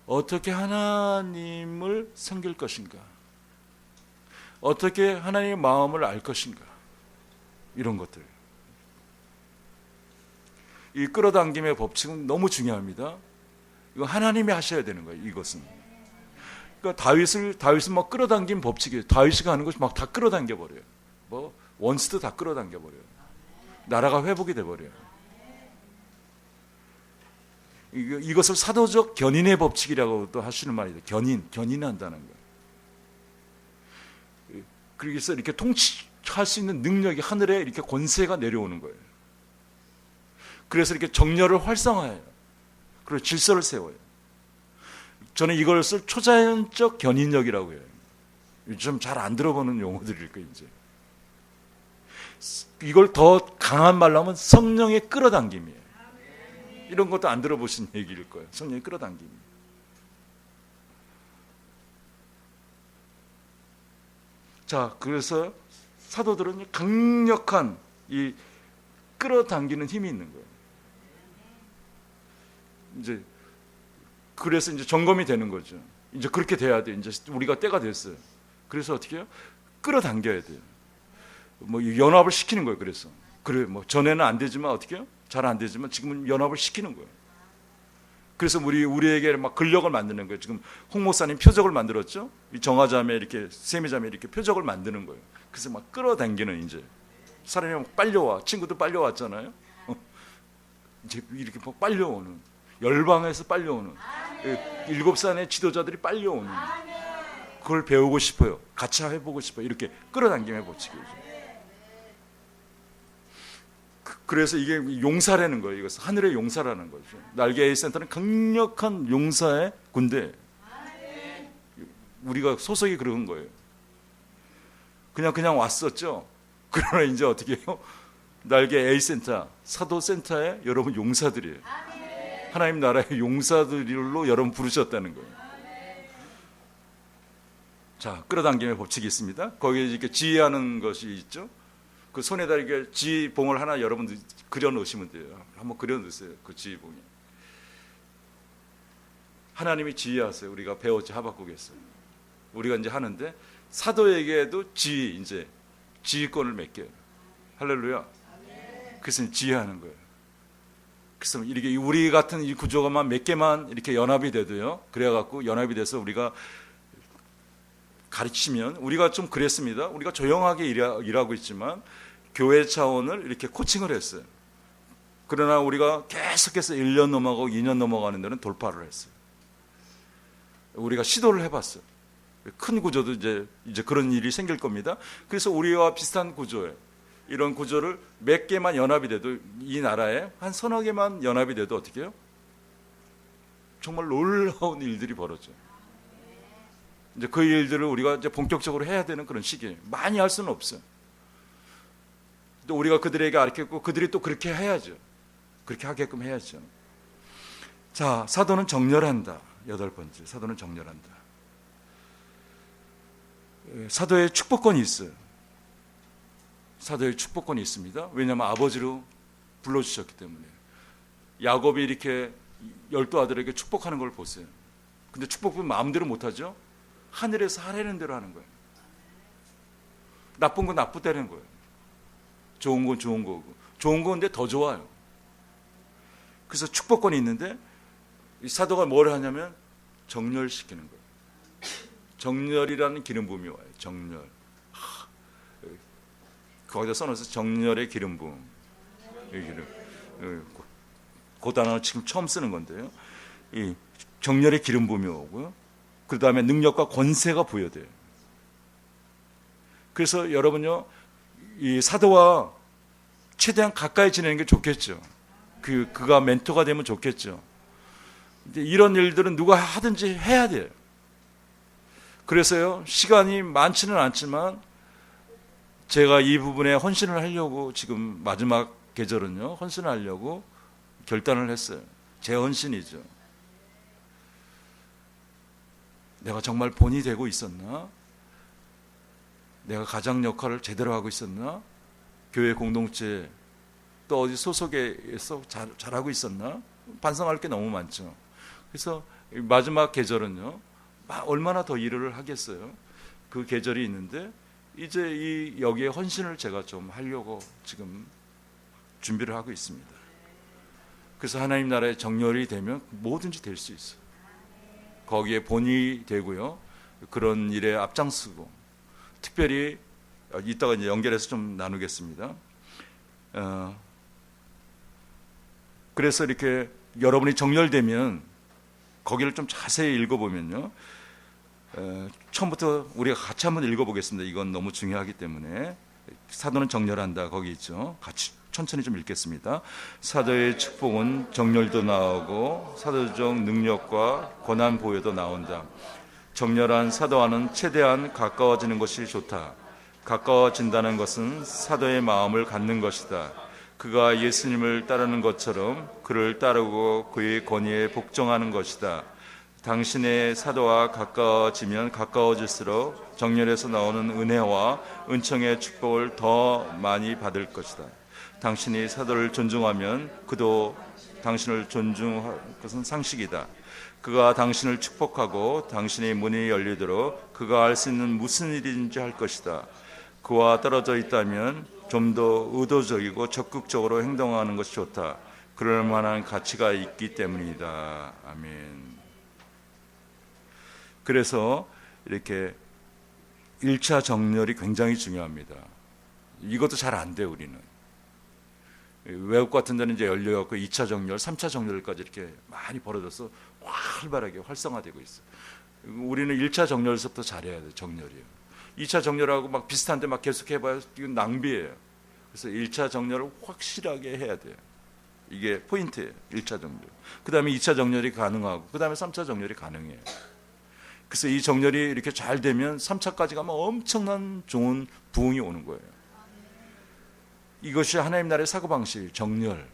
어떻게 하나님을 섬길 것인가? 어떻게 하나님의 마음을 알 것인가? 이런 것들. 이 끌어당김의 법칙은 너무 중요합니다. 이거 하나님이 하셔야 되는 거예요. 이것은. 그러니까 다윗은 막 끌어당긴 법칙이에요. 다윗이 하는 것이 막 다 끌어당겨 버려요. 뭐 원수도 다 끌어당겨 버려요. 나라가 회복이 돼 버려요. 이것을 사도적 견인의 법칙이라고도 하시는 말이죠. 견인한다는 거예요. 그래서 이렇게 통치할 수 있는 능력이 하늘에 이렇게 권세가 내려오는 거예요. 그래서 이렇게 정렬을 활성화해요. 그리고 질서를 세워요. 저는 이것을 초자연적 견인력이라고 해요. 요즘 잘 안 들어보는 용어들일 거예요. 이제 이걸 더 강한 말로 하면 성령의 끌어당김이에요. 이런 것도 안 들어보신 얘기일 거예요. 성령의 끌어당김. 자, 그래서 사도들은 강력한 이 끌어당기는 힘이 있는 거예요. 이제 그래서 이제 점검이 되는 거죠. 이제 그렇게 돼야 돼. 이제 우리가 때가 됐어요. 그래서 어떻게 해요? 끌어당겨야 돼요. 뭐 연합을 시키는 거예요. 그래서 그래 뭐 전에는 안 되지만 어떻게 해요? 잘 안 되지만 지금은 연합을 시키는 거예요. 그래서 우리에게 막 근력을 만드는 거예요. 지금 홍 목사님 표적을 만들었죠. 이 정화자매 이렇게 세미자매 이렇게 표적을 만드는 거예요. 그래서 막 끌어당기는 이제 사람이 막 빨려와. 친구도 빨려왔잖아요. 이제 이렇게 막 빨려오는 열방에서 빨려오는 7산의 지도자들이 빨려오는 그걸 배우고 싶어요. 같이 해보고 싶어요. 이렇게 끌어당김의 법칙이죠. 그래서 이게 용사라는 거예요. 이것은 하늘의 용사라는 거죠. 날개 A센터는 강력한 용사의 군대. 우리가 소속이 그런 거예요. 그냥 왔었죠. 그러나 이제 어떻게 해요? 날개 A센터, 사도센터에 여러분 용사들이에요. 하나님 나라의 용사들로 여러분 부르셨다는 거예요. 자, 끌어당김의 법칙이 있습니다. 거기에 이렇게 지휘하는 것이 있죠. 그 손에다 이렇게 지휘봉을 하나 여러분 그려 놓으시면 돼요. 한번 그려 놓으세요. 그 지휘봉이. 하나님이 지휘하세요. 우리가 배웠지 하박국에서. 우리가 이제 하는데 사도에게도 이제 지휘권을 맡겨요. 할렐루야. 그래서 지휘하는 거예요. 그래서 이렇게 우리 같은 이 구조가만 몇 개만 이렇게 연합이 돼도요. 그래갖고 연합이 돼서 우리가 가르치면 우리가 좀 그랬습니다. 우리가 조용하게 일하고 있지만 교회 차원을 이렇게 코칭을 했어요. 그러나 우리가 계속해서 1년 넘어가고 2년 넘어가는 데는 돌파를 했어요. 우리가 시도를 해봤어요. 큰 구조도 이제 그런 일이 생길 겁니다. 그래서 우리와 비슷한 구조에 이런 구조를 몇 개만 연합이 돼도 이 나라에 한 서너 개만 연합이 돼도 어떻게 해요? 정말 놀라운 일들이 벌어져요. 이제 그 일들을 우리가 이제 본격적으로 해야 되는 그런 시기예요. 많이 할 수는 없어요. 또 우리가 그들에게 가르쳤고 그들이 또 그렇게 해야죠. 그렇게 하게끔 해야죠. 자, 사도는 정렬한다. 8번째, 사도는 정렬한다. 사도의 축복권이 있어요. 사도의 축복권이 있습니다. 왜냐하면 아버지로 불러주셨기 때문에. 야곱이 이렇게 12 아들에게 축복하는 걸 보세요. 근데 축복은 마음대로 못하죠. 하늘에서 하라는 대로 하는 거예요. 나쁜 건 나쁘다는 거예요. 좋은 건 좋은 거고. 좋은 건데 더 좋아요. 그래서 축복권이 있는데 이 사도가 뭘 하냐면 정렬시키는 거예요. 정렬이라는 기름 부음이 와요. 정렬. 거기다 써놔서 정렬의 기름 부음. 그 단어는 지금 처음 쓰는 건데요. 이 정렬의 기름 부음이 오고요. 그 다음에 능력과 권세가 부여돼요. 그래서 여러분요, 이 사도와 최대한 가까이 지내는 게 좋겠죠. 그가 멘토가 되면 좋겠죠. 이런 일들은 누가 하든지 해야 돼요. 그래서요, 시간이 많지는 않지만 제가 이 부분에 헌신을 하려고 지금 마지막 계절은요, 헌신을 하려고 결단을 했어요. 제 헌신이죠. 내가 정말 본이 되고 있었나? 내가 가장 역할을 제대로 하고 있었나? 교회 공동체 또 어디 소속에서 잘하고 있었나? 반성할 게 너무 많죠. 그래서 마지막 계절은요, 얼마나 더 일을 하겠어요. 그 계절이 있는데 이제 여기에 헌신을 제가 좀 하려고 지금 준비를 하고 있습니다. 그래서 하나님 나라의 정렬이 되면 뭐든지 될 수 있어요. 거기에 본이 되고요. 그런 일에 앞장서고, 특별히 이따가 이제 연결해서 좀 나누겠습니다. 그래서 이렇게 여러분이 정렬되면 거기를 좀 자세히 읽어보면요. 처음부터 우리가 같이 한번 읽어보겠습니다. 이건 너무 중요하기 때문에. 사도는 정렬한다. 거기 있죠. 같이 천천히 좀 읽겠습니다. 사도의 축복은 정렬도 나오고 사도적 능력과 권한 보여도 나온다. 정렬한 사도와는 최대한 가까워지는 것이 좋다. 가까워진다는 것은 사도의 마음을 갖는 것이다. 그가 예수님을 따르는 것처럼 그를 따르고 그의 권위에 복종하는 것이다. 당신의 사도와 가까워지면 가까워질수록 정렬에서 나오는 은혜와 은총의 축복을 더 많이 받을 것이다. 당신이 사도를 존중하면 그도 당신을 존중할 것은 상식이다. 그가 당신을 축복하고 당신의 문이 열리도록 그가 할 수 있는 무슨 일인지 할 것이다. 그와 떨어져 있다면 좀 더 의도적이고 적극적으로 행동하는 것이 좋다. 그럴 만한 가치가 있기 때문이다. 아멘. 그래서 이렇게 1차 정렬이 굉장히 중요합니다. 이것도 잘 안 돼요, 우리는. 외국 같은 데는 이제 열려갖고 2차 정렬, 3차 정렬까지 이렇게 많이 벌어져서 활발하게 활성화되고 있어요. 우리는 1차 정렬에서부터 잘해야 돼요, 정렬이요. 2차 정렬하고 막 비슷한데 막 계속 해봐야 이건 낭비예요. 그래서 1차 정렬을 확실하게 해야 돼요. 이게 포인트예요, 1차 정렬. 그 다음에 2차 정렬이 가능하고, 그 다음에 3차 정렬이 가능해요. 그래서 이 정렬이 이렇게 잘 되면 3차까지 가면 엄청난 좋은 부흥이 오는 거예요. 이것이 하나님 나라의 사고방식, 정렬.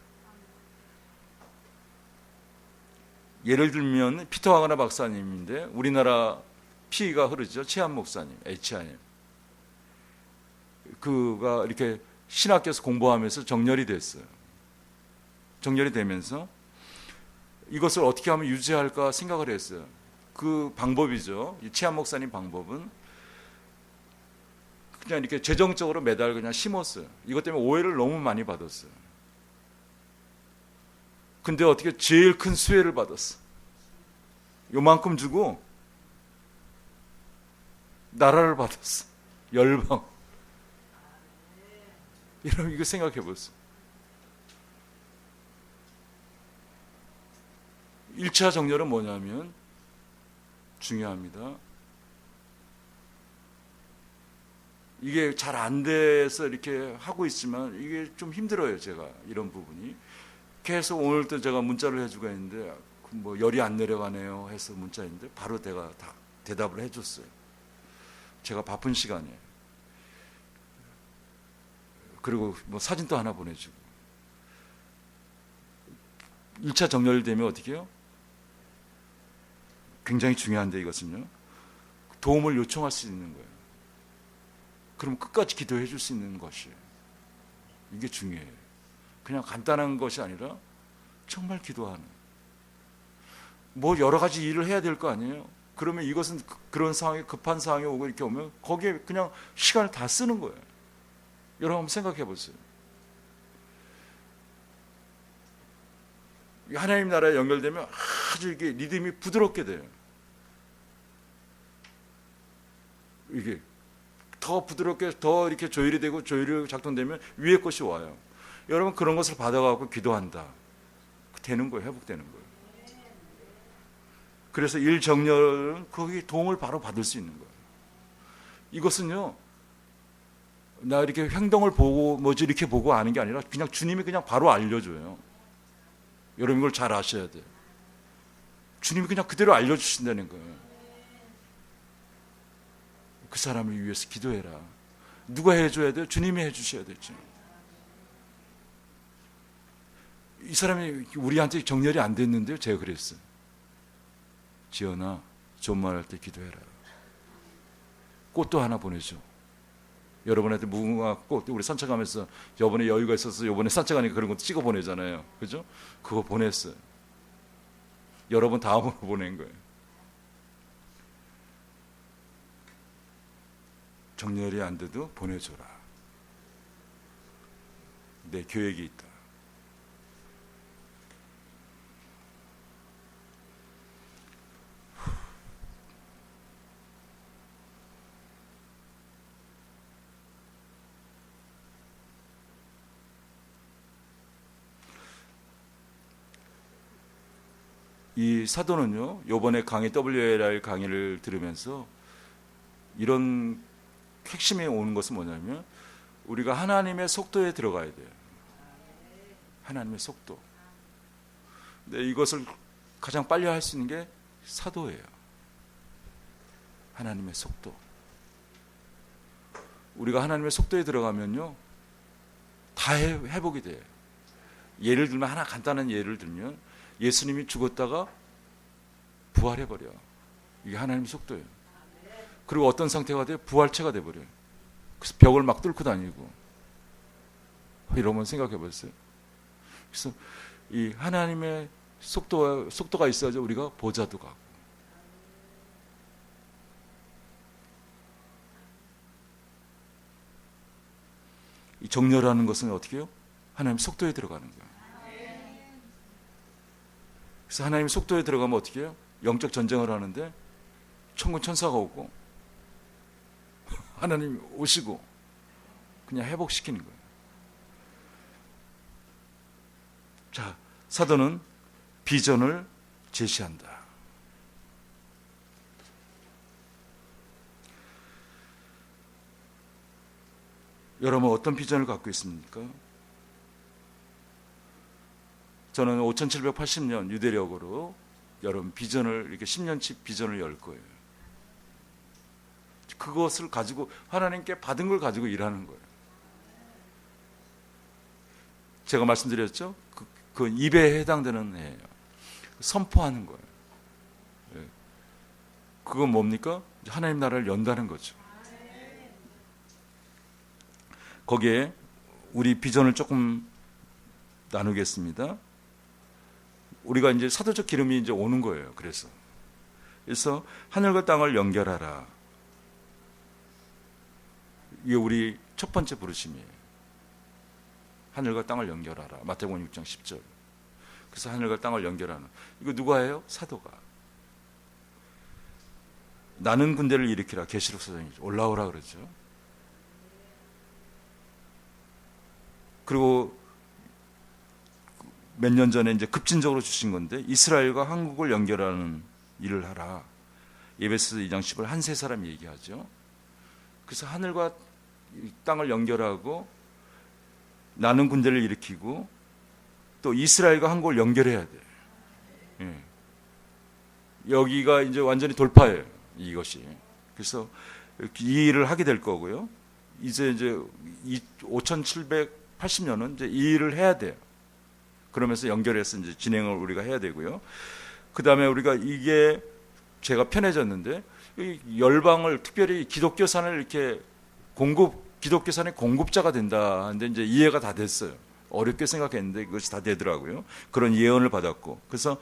예를 들면 피터 하거나 박사님인데 우리나라 피가 흐르죠. 최한 목사님, HIM. 그가 이렇게 신학교에서 공부하면서 정렬이 됐어요. 정렬이 되면서 이것을 어떻게 하면 유지할까 생각을 했어요. 그 방법이죠. 이 최한 목사님 방법은 그냥 이렇게 재정적으로 매달 그냥 심었어요. 이것 때문에 오해를 너무 많이 받았어요. 근데 어떻게 제일 큰 수혜를 받았어. 요만큼 주고 나라를 받았어. 열방. 여러분 이거 생각해 보세요. 1차 정렬은 뭐냐면 중요합니다. 이게 잘 안 돼서 이렇게 하고 있지만 이게 좀 힘들어요. 제가 이런 부분이 계속 오늘도 제가 문자를 해주고 있는데 뭐 열이 안 내려가네요 해서 문자인데 바로 내가 다 대답을 해줬어요. 제가 바쁜 시간에. 그리고 뭐 사진도 하나 보내주고. 1차 정렬되면 어떻게 해요? 굉장히 중요한데 이것은요. 도움을 요청할 수 있는 거예요. 그럼 끝까지 기도해 줄 수 있는 것이에요. 이게 중요해요. 그냥 간단한 것이 아니라 정말 기도하는. 뭐 여러 가지 일을 해야 될 거 아니에요. 그러면 이것은 그런 상황에 급한 상황이 오고 이렇게 오면 거기에 그냥 시간을 다 쓰는 거예요. 여러분 한번 생각해 보세요. 하나님 나라에 연결되면 아주 이게 리듬이 부드럽게 돼요. 이게 더 부드럽게 더 이렇게 조율이 되고 조율이 작동되면 위에 것이 와요. 여러분 그런 것을 받아가고 기도한다. 되는 거예요. 회복되는 거예요. 그래서 일 정렬은 거기 도움을 바로 받을 수 있는 거예요. 이것은요. 나 이렇게 행동을 보고 뭐지 이렇게 보고 아는 게 아니라 그냥 주님이 그냥 바로 알려줘요. 여러분 이걸 잘 아셔야 돼요. 주님이 그냥 그대로 알려주신다는 거예요. 그 사람을 위해서 기도해라. 누가 해줘야 돼요? 주님이 해주셔야 되죠. 이 사람이 우리한테 정렬이 안 됐는데요. 제가 그랬어요. 지연아, 존말할 때 기도해라. 꽃도 하나 보내줘. 여러분한테 무궁화 꽃 우리 산책하면서 여번에 여유가 있어서 여번에 산책하니까 그런 것도 찍어 보내잖아요. 그죠? 그거 보냈어요. 여러분 다음으로 보낸 거예요. 정렬이 안 돼도 보내줘라. 내 계획이 있다. 이 사도는요, 요번에 강의 WLR 강의를 들으면서 이런 핵심에 오는 것은 뭐냐면 우리가 하나님의 속도에 들어가야 돼요. 하나님의 속도. 근데 이것을 가장 빨리 할 수 있는 게 사도예요. 하나님의 속도. 우리가 하나님의 속도에 들어가면요, 다 회복이 돼요. 예를 들면 하나 간단한 예를 들면 예수님이 죽었다가 부활해버려. 이게 하나님의 속도예요. 그리고 어떤 상태가 돼요? 부활체가 돼버려요. 그래서 벽을 막 뚫고 다니고. 이러면 생각해 보세요. 그래서 이 하나님의 속도가 있어야지 우리가 보좌도 가고. 이 정렬하는 것은 어떻게 해요? 하나님 속도에 들어가는 거예요. 그래서 하나님 속도에 들어가면 어떻게 해요? 영적 전쟁을 하는데 천군 천사가 오고 하나님 오시고 그냥 회복시키는 거예요. 자, 사도는 비전을 제시한다. 여러분 어떤 비전을 갖고 있습니까? 저는 5780년 유대력으로 여러분 비전을 이렇게 10년치 비전을 열 거예요. 그것을 가지고 하나님께 받은 걸 가지고 일하는 거예요. 제가 말씀드렸죠? 그 입에 해당되는 해예요. 선포하는 거예요. 그건 뭡니까? 하나님 나라를 연다는 거죠. 거기에 우리 비전을 조금 나누겠습니다. 우리가 이제 사도적 기름이 이제 오는 거예요. 그래서 하늘과 땅을 연결하라. 이게 우리 첫 번째 부르심이에요. 하늘과 땅을 연결하라. 마태복음 6장 10절. 그래서 하늘과 땅을 연결하는. 이거 누가 해요? 사도가. 나는 군대를 일으키라. 계시록 4장이죠. 올라오라 그러죠. 그리고 몇 년 전에 이제 급진적으로 주신 건데 이스라엘과 한국을 연결하는 일을 하라. 에베소 2장 10을 한 세 사람이 얘기하죠. 그래서 하늘과 땅을 연결하고 나는 군대를 일으키고 또 이스라엘과 한국을 연결해야 돼. 예. 여기가 이제 완전히 돌파예요. 이것이. 그래서 이 일을 하게 될 거고요. 이제 5780년은 이제 이 일을 해야 돼요. 그러면서 연결해서 이제 진행을 우리가 해야 되고요. 그 다음에 우리가 이게 제가 편해졌는데 이 열방을 특별히 기독교산을 이렇게 기독교산의 공급자가 된다 하는데 이제 이해가 다 됐어요. 어렵게 생각했는데 그것이 다 되더라고요. 그런 예언을 받았고 그래서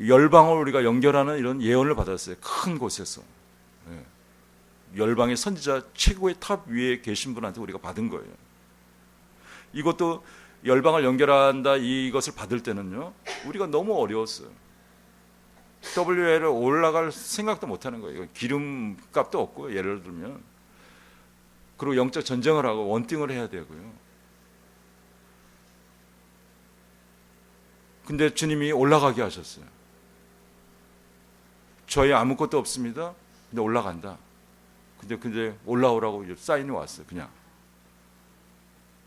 열방을 우리가 연결하는 이런 예언을 받았어요. 큰 곳에서. 예. 열방의 선지자 최고의 탑 위에 계신 분한테 우리가 받은 거예요. 이것도 열방을 연결한다 이것을 받을 때는요. 우리가 너무 어려웠어요. WL을 올라갈 생각도 못하는 거예요. 기름값도 없고 예를 들면 그리고 영적 전쟁을 하고 원띵을 해야 되고요. 근데 주님이 올라가게 하셨어요. 저희 아무것도 없습니다. 근데 올라간다. 근데 올라오라고 사인이 왔어요. 그냥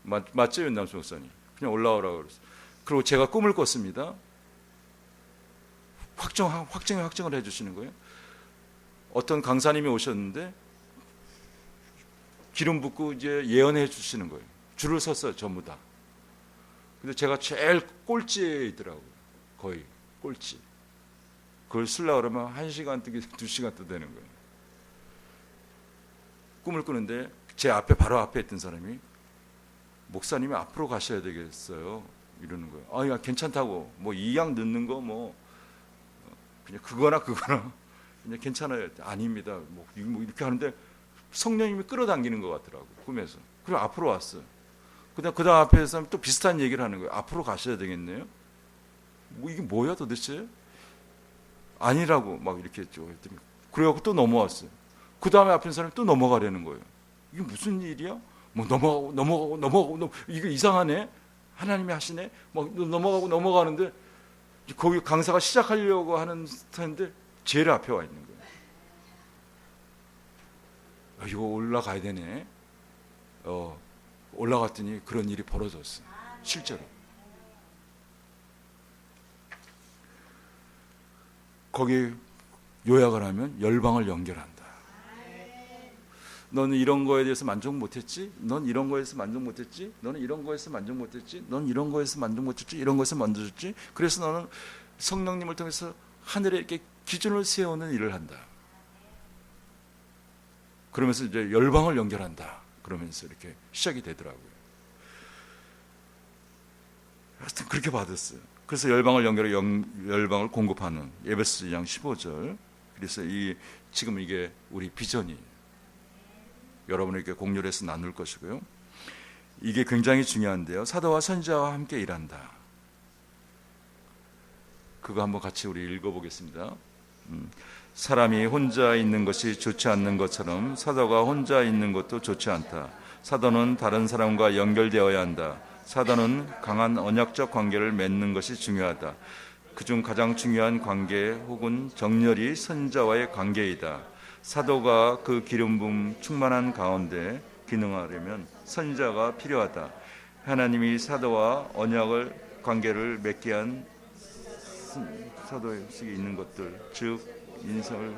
맞죠, 윤남수 목사님? 그냥 올라오라고 그랬어요. 그리고 제가 꿈을 꿨습니다. 확정을 해주시는 거예요. 어떤 강사님이 오셨는데 기름 붓고 이제 예언해 주시는 거예요. 줄을 섰어요, 전부 다. 근데 제가 제일 꼴찌에 있더라고요. 거의 꼴찌. 그걸 쓰려고 그러면 1시간 뜨기 2시간 또 되는 거예요. 꿈을 꾸는데 제 앞에 바로 앞에 있던 사람이 목사님이 앞으로 가셔야 되겠어요. 이러는 거예요. 아, 야, 괜찮다고. 뭐 이양 넣는 거 뭐 그냥 그거나 그냥 괜찮아요. 아닙니다. 뭐 이렇게 하는데 성령님이 끌어당기는 것 같더라고 꿈에서. 그리고 앞으로 왔어요. 그다음 앞에서 또 비슷한 얘기를 하는 거예요. 앞으로 가셔야 되겠네요. 뭐 이게 뭐야 도대체? 아니라고 막 이렇게 했죠. 그래갖고 또 넘어왔어요. 그 다음에 앞에 있는 사람이 또 넘어가려는 거예요. 이게 무슨 일이야? 뭐 넘어가고 이게 이상하네. 하나님이 하시네. 막 넘어가는데 거기 강사가 시작하려고 하는 스타일인데 제일 앞에 와 있는 거예요. 이거 올라가야 되네. 올라갔더니 그런 일이 벌어졌어요. 실제로. 거기 요약을 하면 열방을 연결한다. 너는 이런 거에 대해서 만족 못했지? 넌 이런 거에서 만족 못했지? 너는 이런 거에서 만족 못했지? 넌 이런 거에서 만족 못했지? 이런 거에서 만족했지? 그래서 너는 성령님을 통해서 하늘에 이렇게 기준을 세우는 일을 한다. 그러면서 이제 열방을 연결한다. 그러면서 이렇게 시작이 되더라고요. 하여튼 그렇게 받았어요. 그래서 열방을 연결해 열방을 공급하는 에베소 2장 15절. 그래서 지금 이게 우리 비전이에요. 여러분에게 공유해서 나눌 것이고요. 이게 굉장히 중요한데요. 사도와 선지자와 함께 일한다. 그거 한번 같이 우리 읽어보겠습니다. 사람이 혼자 있는 것이 좋지 않는 것처럼 사도가 혼자 있는 것도 좋지 않다. 사도는 다른 사람과 연결되어야 한다. 사도는 강한 언약적 관계를 맺는 것이 중요하다. 그중 가장 중요한 관계 혹은 정렬이 선지자와의 관계이다. 사도가 그 기름 부음 충만한 가운데 기능하려면 선지자가 필요하다. 하나님이 사도와 언약을 관계를 맺게 한 사도의식이 있는 것들, 즉 인설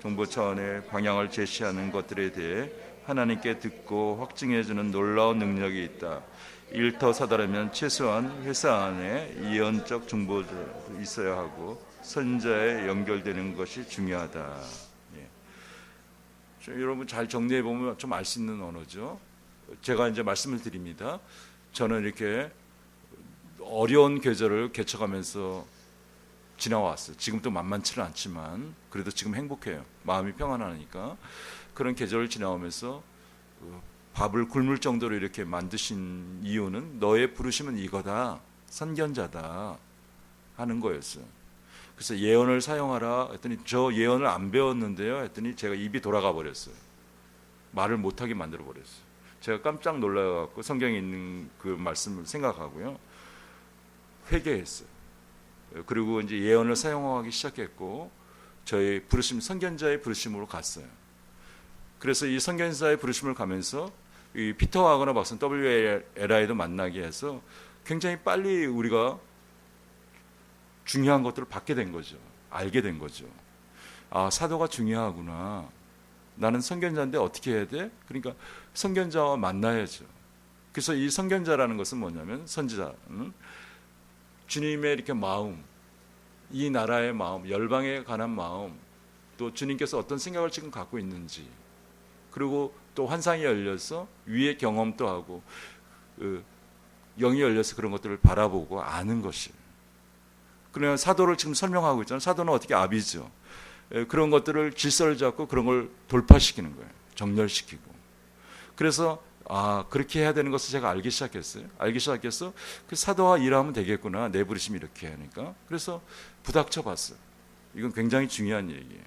정보 차원의 방향을 제시하는 것들에 대해 하나님께 듣고 확증해주는 놀라운 능력이 있다. 일터 사도라면 최소한 회사 안에 예언적 정보가 있어야 하고 선지자에 연결되는 것이 중요하다. 여러분 잘 정리해 보면 좀 알 수 있는 언어죠. 제가 이제 말씀을 드립니다. 저는 이렇게 어려운 계절을 개척하면서 지나왔어요. 지금도 만만치는 않지만 그래도 지금 행복해요. 마음이 평안하니까. 그런 계절을 지나오면서 밥을 굶을 정도로 이렇게 만드신 이유는 너의 부르심은 이거다. 선견자다 하는 거였어요. 그래서 예언을 사용하라 했더니 저 예언을 안 배웠는데요 했더니 제가 입이 돌아가 버렸어요. 말을 못하게 만들어 버렸어요. 제가 깜짝 놀라갖고 성경에 있는 그 말씀을 생각하고요. 회개했어요. 그리고 이제 예언을 사용하기 시작했고 저희 부르심 선견자의 부르심으로 갔어요. 그래서 이 선견자의 부르심을 가면서 이 피터 와거너 박사 WLI도 만나게 해서 굉장히 빨리 우리가 중요한 것들을 받게 된 거죠. 알게 된 거죠. 아, 사도가 중요하구나. 나는 선견자인데 어떻게 해야 돼? 그러니까 선견자와 만나야죠. 그래서 이 선견자라는 것은 뭐냐면 선지자는 주님의 이렇게 마음, 이 나라의 마음, 열방에 관한 마음, 또 주님께서 어떤 생각을 지금 갖고 있는지, 그리고 또 환상이 열려서 위의 경험도 하고 영이 열려서 그런 것들을 바라보고 아는 것이. 그러면 사도를 지금 설명하고 있잖아요. 사도는 어떻게 아비죠. 그런 것들을 질서를 잡고 그런 걸 돌파시키는 거예요. 정렬시키고. 그래서 그렇게 해야 되는 것을 제가 알기 시작했어요. 알기 시작해서 그 사도와 일하면 되겠구나. 내 부르심이 이렇게 하니까. 그래서 부닥쳐 봤어요. 이건 굉장히 중요한 얘기예요.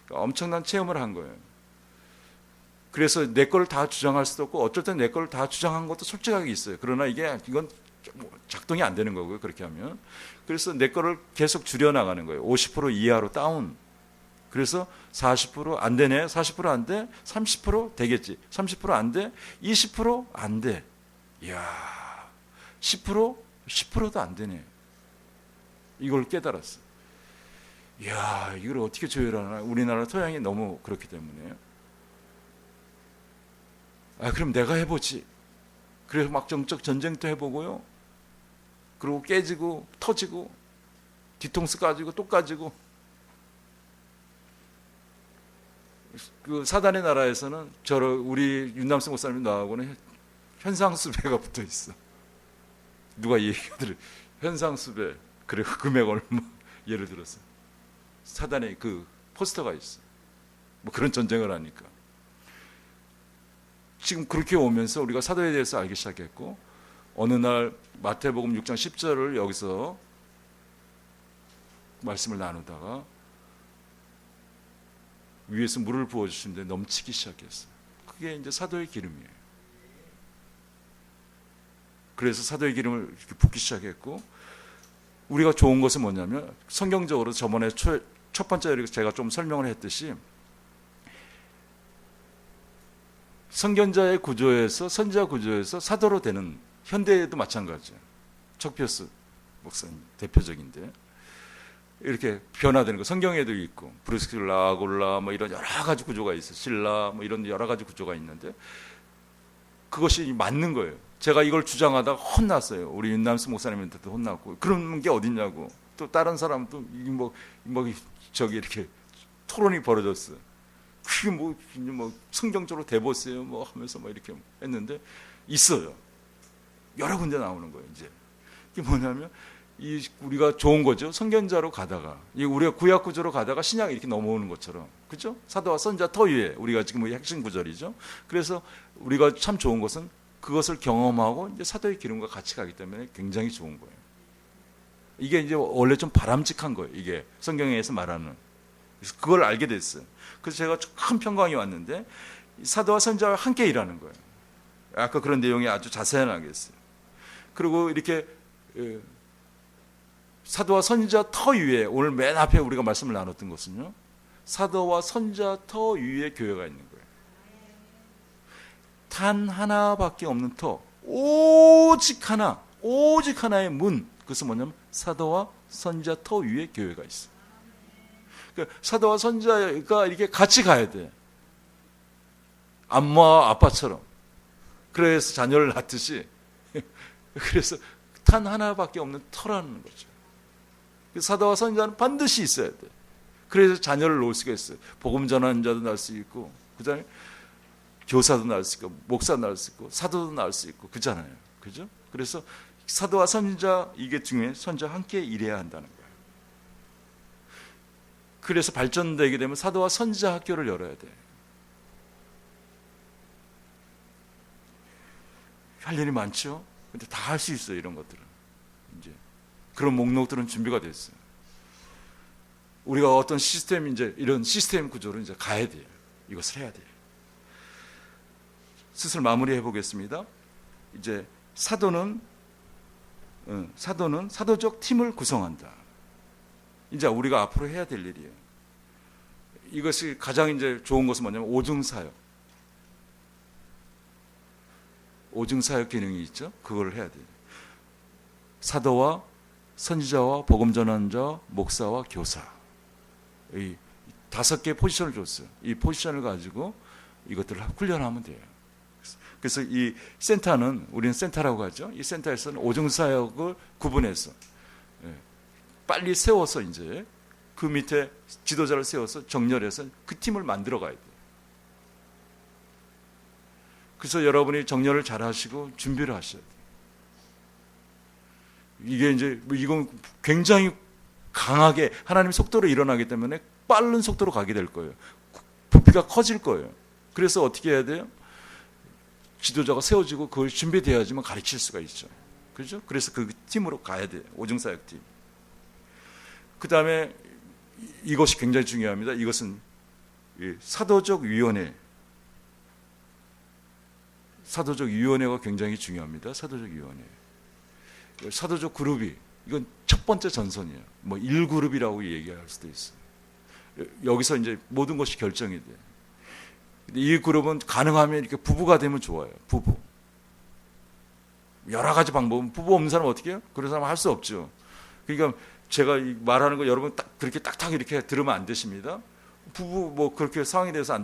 그러니까 엄청난 체험을 한 거예요. 그래서 내 걸 다 주장할 수도 없고 어쩔 땐 내 걸 다 주장한 것도 솔직하게 있어요. 그러나 이건 작동이 안 되는 거고요. 그렇게 하면. 그래서 내 거를 계속 줄여나가는 거예요. 50% 이하로 다운. 그래서 40% 안 되네. 40% 안 돼. 30% 되겠지. 30% 안 돼. 20% 안 돼. 이야, 10%도 안 되네. 이걸 깨달았어. 이야, 이걸 어떻게 조율하나. 우리나라 토양이 너무 그렇기 때문에. 그럼 내가 해보지. 그래서 막 정적 전쟁도 해보고요. 그리고 깨지고 터지고 뒤통수 까지고 또 까지고. 그 사단의 나라에서는 우리 윤남승 목사님 나하고는 현상수배가 붙어 있어. 누가 얘기를 현상수배. 그리고 금액 얼마 예를 들어서 사단의 그 포스터가 있어. 뭐 그런 전쟁을 하니까. 지금 그렇게 오면서 우리가 사도에 대해서 알기 시작했고 어느 날 마태복음 6장 10절을 여기서 말씀을 나누다가 위에서 물을 부어주시는데 넘치기 시작했어요. 그게 이제 사도의 기름이에요. 그래서 사도의 기름을 이렇게 붓기 시작했고 우리가 좋은 것은 뭐냐면 성경적으로 저번에 첫 번째 제가 좀 설명을 했듯이 선견자의 구조에서 선지자 구조에서 사도로 되는 현대에도 마찬가지예요. 척피어스 목사님 대표적인데 이렇게 변화되는 거 성경에도 있고 브루스킬라, 아골라 뭐 이런 여러 가지 구조가 있어. 신라 뭐 이런 여러 가지 구조가 있는데 그것이 맞는 거예요. 제가 이걸 주장하다가 혼났어요. 우리 윤남수 목사님한테도 혼났고 그런 게 어딨냐고. 또 다른 사람도 뭐 저기 이렇게 토론이 벌어졌어요. 그게 뭐 성경적으로 대보세요 뭐 하면서 뭐 이렇게 했는데 있어요. 여러 군데 나오는 거예요. 이제 이게 뭐냐면 우리가 좋은 거죠. 선견자로 가다가 우리가 구약 구조로 가다가 신약 이렇게 넘어오는 것처럼 그렇죠? 사도와 선자 터 위에 우리가 지금 핵심 구절이죠. 그래서 우리가 참 좋은 것은 그것을 경험하고 이제 사도의 기름과 같이 가기 때문에 굉장히 좋은 거예요. 이게 이제 원래 좀 바람직한 거예요. 이게 성경에서 말하는. 그래서 그걸 알게 됐어요. 그래서 제가 큰 평강이 왔는데 사도와 선자와 함께 일하는 거예요. 아까 그런 내용이 아주 자세하게 했어요. 그리고 이렇게 사도와 선자 터 위에 오늘 맨 앞에 우리가 말씀을 나눴던 것은요. 사도와 선자 터 위에 교회가 있는 거예요. 단 하나밖에 없는 터. 오직 하나의 문. 그것은 뭐냐면 사도와 선자 터 위에 교회가 있어요. 그러니까 사도와 선자가 이렇게 같이 가야 돼. 엄마와 아빠처럼. 그래서 자녀를 낳듯이. 그래서 단 하나밖에 없는 터라는 거죠. 사도와 선자는 반드시 있어야 돼. 그래서 자녀를 놓을 수가 있어요. 복음 전하는 자도 낳을 수 있고, 그다음에 교사도 낳을 수 있고, 목사도 낳을 수 있고, 사도도 낳을 수 있고, 그잖아요. 그죠? 그래서 사도와 선자 이게 중요해. 선자와 함께 일해야 한다는 거예요. 그래서 발전되게 되면 사도와 선지자 학교를 열어야 돼. 할 일이 많죠. 근데 다 할 수 있어요. 이런 것들은 이제 그런 목록들은 준비가 됐어요. 우리가 어떤 시스템 이제 이런 시스템 구조로 이제 가야 돼요. 이것을 해야 돼요. 슬슬 마무리해 보겠습니다. 이제 사도는 사도적 팀을 구성한다. 이제 우리가 앞으로 해야 될 일이에요. 이것이 가장 이제 좋은 것은 뭐냐면 오중사역. 오중사역 기능이 있죠. 그걸 해야 돼요. 사도와 선지자와 복음 전환자, 목사와 교사. 이 5개의 포지션을 줬어요. 이 포지션을 가지고 이것들을 훈련하면 돼요. 그래서 이 센터는 우리는 센터라고 하죠. 이 센터에서는 오중사역을 구분해서 빨리 세워서 이제 그 밑에 지도자를 세워서 정렬해서 그 팀을 만들어 가야 돼요. 그래서 여러분이 정렬을 잘 하시고 준비를 하셔야 돼요. 이게 이제 이건 굉장히 강하게 하나님의 속도로 일어나기 때문에 빠른 속도로 가게 될 거예요. 부피가 커질 거예요. 그래서 어떻게 해야 돼요? 지도자가 세워지고 그걸 준비돼야지만 가르칠 수가 있죠. 그렇죠? 그래서 그 팀으로 가야 돼요. 오중사역 팀. 그 다음에 이것이 굉장히 중요합니다. 이것은 사도적 위원회. 사도적 위원회가 굉장히 중요합니다. 사도적 위원회. 사도적 그룹이 이건 첫 번째 전선이에요. 뭐 1그룹이라고 얘기할 수도 있어요. 여기서 이제 모든 것이 결정이 돼요. 이 그룹은 가능하면 이렇게 부부가 되면 좋아요. 부부. 여러 가지 방법은 부부 없는 사람 어떻게 해요? 그런 사람 할 수 없죠. 그러니까 제가 말하는 거 여러분 딱 그렇게 딱딱 이렇게 들으면 안 되십니다. 부부 뭐 그렇게 상황이 돼서 안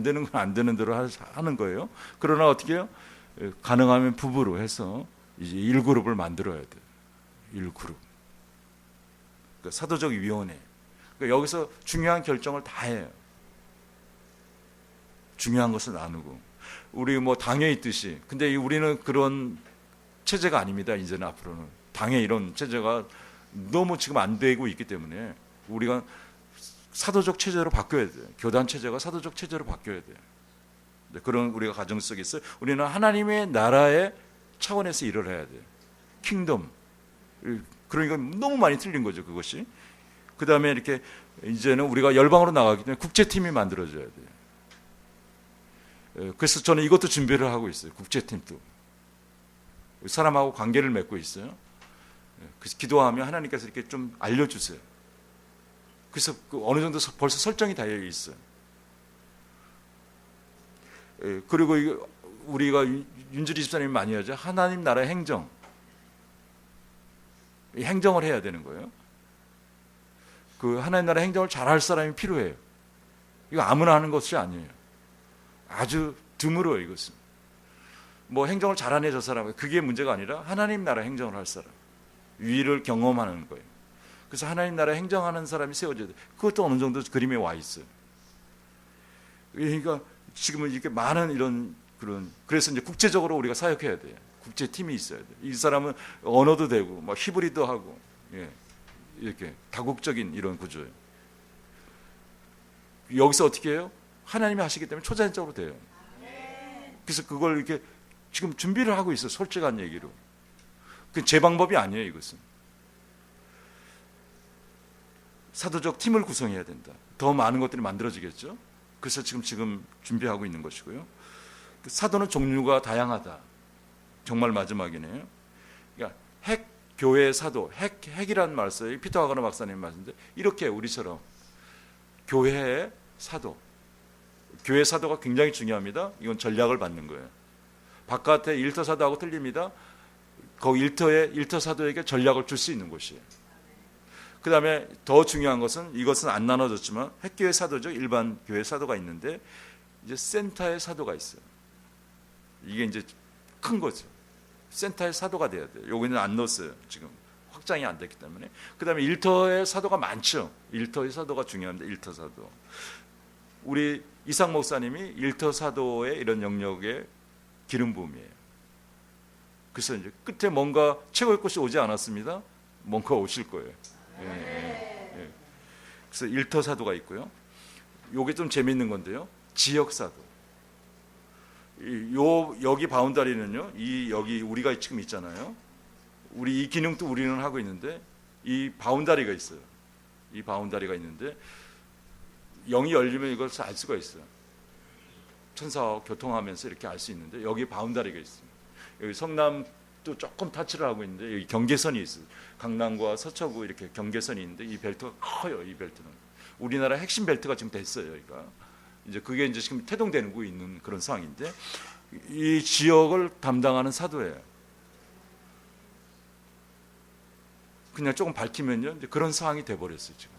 되는 건 안 되는 대로 하는 거예요. 그러나 어떻게 해요? 가능하면 부부로 해서 이제 1그룹을 만들어야 돼요. 1그룹. 그러니까 사도적 위원회. 그러니까 여기서 중요한 결정을 다 해요. 중요한 것을 나누고. 우리 뭐 당에 있듯이. 근데 우리는 그런 체제가 아닙니다. 이제는 앞으로는. 당에 이런 체제가 너무 지금 안 되고 있기 때문에 우리가 사도적 체제로 바뀌어야 돼요. 교단 체제가 사도적 체제로 바뀌어야 돼요. 그런 우리가 가정 속에 있어요. 우리는 하나님의 나라의 차원에서 일을 해야 돼요. 킹덤. 그러니까 너무 많이 틀린 거죠, 그것이. 그 다음에 이렇게 이제는 우리가 열방으로 나가기 때문에 국제팀이 만들어져야 돼요. 그래서 저는 이것도 준비를 하고 있어요. 국제팀도. 사람하고 관계를 맺고 있어요. 그래서 기도하면 하나님께서 이렇게 좀 알려주세요. 그래서 어느 정도 벌써 설정이 되어 있어요. 그리고 우리가 윤주리 집사님이 많이 하죠. 하나님 나라의 행정. 행정을 해야 되는 거예요. 그 하나님 나라 행정을 잘할 사람이 필요해요. 이거 아무나 하는 것이 아니에요. 아주 드물어요, 이것은. 뭐 행정을 잘하네 저 사람. 그게 문제가 아니라 하나님 나라 행정을 할 사람. 위를 경험하는 거예요. 그래서 하나님 나라 행정하는 사람이 세워져야 돼요. 그것도 어느 정도 그림에 와 있어요. 그러니까 지금은 이렇게 많은 이런 그래서 이제 국제적으로 우리가 사역해야 돼요. 국제팀이 있어야 돼요. 이 사람은 언어도 되고 막 히브리도 하고 이렇게 다국적인 이런 구조예요. 여기서 어떻게 해요? 하나님이 하시기 때문에 초자연적으로 돼요. 그래서 그걸 이렇게 지금 준비를 하고 있어요. 솔직한 얘기로. 제 방법이 아니에요, 이것은. 사도적 팀을 구성해야 된다. 더 많은 것들이 만들어지겠죠. 그래서 지금 준비하고 있는 것이고요. 사도는 종류가 다양하다. 정말 마지막이네요. 그러니까 핵 교회 사도, 핵이라는 말 써요. 피터 하거나 박사님 말씀인데 이렇게 우리처럼 교회의 사도, 교회 사도가 굉장히 중요합니다. 이건 전략을 받는 거예요. 바깥에 일터 사도하고 틀립니다. 거기 일터 사도에게 전략을 줄 수 있는 곳이에요. 그 다음에 더 중요한 것은 이것은 안 나눠졌지만 핵교회 사도죠. 일반 교회 사도가 있는데 이제 센터의 사도가 있어요. 이게 이제 큰 거죠. 센터의 사도가 돼야 돼요. 여기는 안 넣었어요. 지금 확장이 안 됐기 때문에. 그 다음에 일터의 사도가 많죠. 일터의 사도가 중요합니다. 일터 사도. 우리 이상 목사님이 일터 사도의 이런 영역의 기름 부음이에요. 그래서 이제 끝에 뭔가 최고의 것이 오지 않았습니다. 뭔가 오실 거예요. 예. 그래서 일터 사도가 있고요. 요게 좀 재밌는 건데요. 지역 사도. 여기 바운다리는요. 여기 우리가 지금 있잖아요. 우리 이 기능도 우리는 하고 있는데 이 바운다리가 있어요. 이 바운다리가 있는데 영이 열리면 이걸 알 수가 있어요. 천사와 교통하면서 이렇게 알 수 있는데 여기 바운다리가 있습니다. 여기 성남도 조금 타치를 하고 있는데 여기 경계선이 있어요. 강남과 서초구 이렇게 경계선이 있는데 이 벨트가 커요. 이 벨트는 우리나라 핵심 벨트가 지금 됐어요. 여기가 이제 그게 이제 지금 태동되고 있는 그런 상황인데 이 지역을 담당하는 사도예요. 그냥 조금 밝히면요, 이제 그런 상황이 돼버렸어요 지금.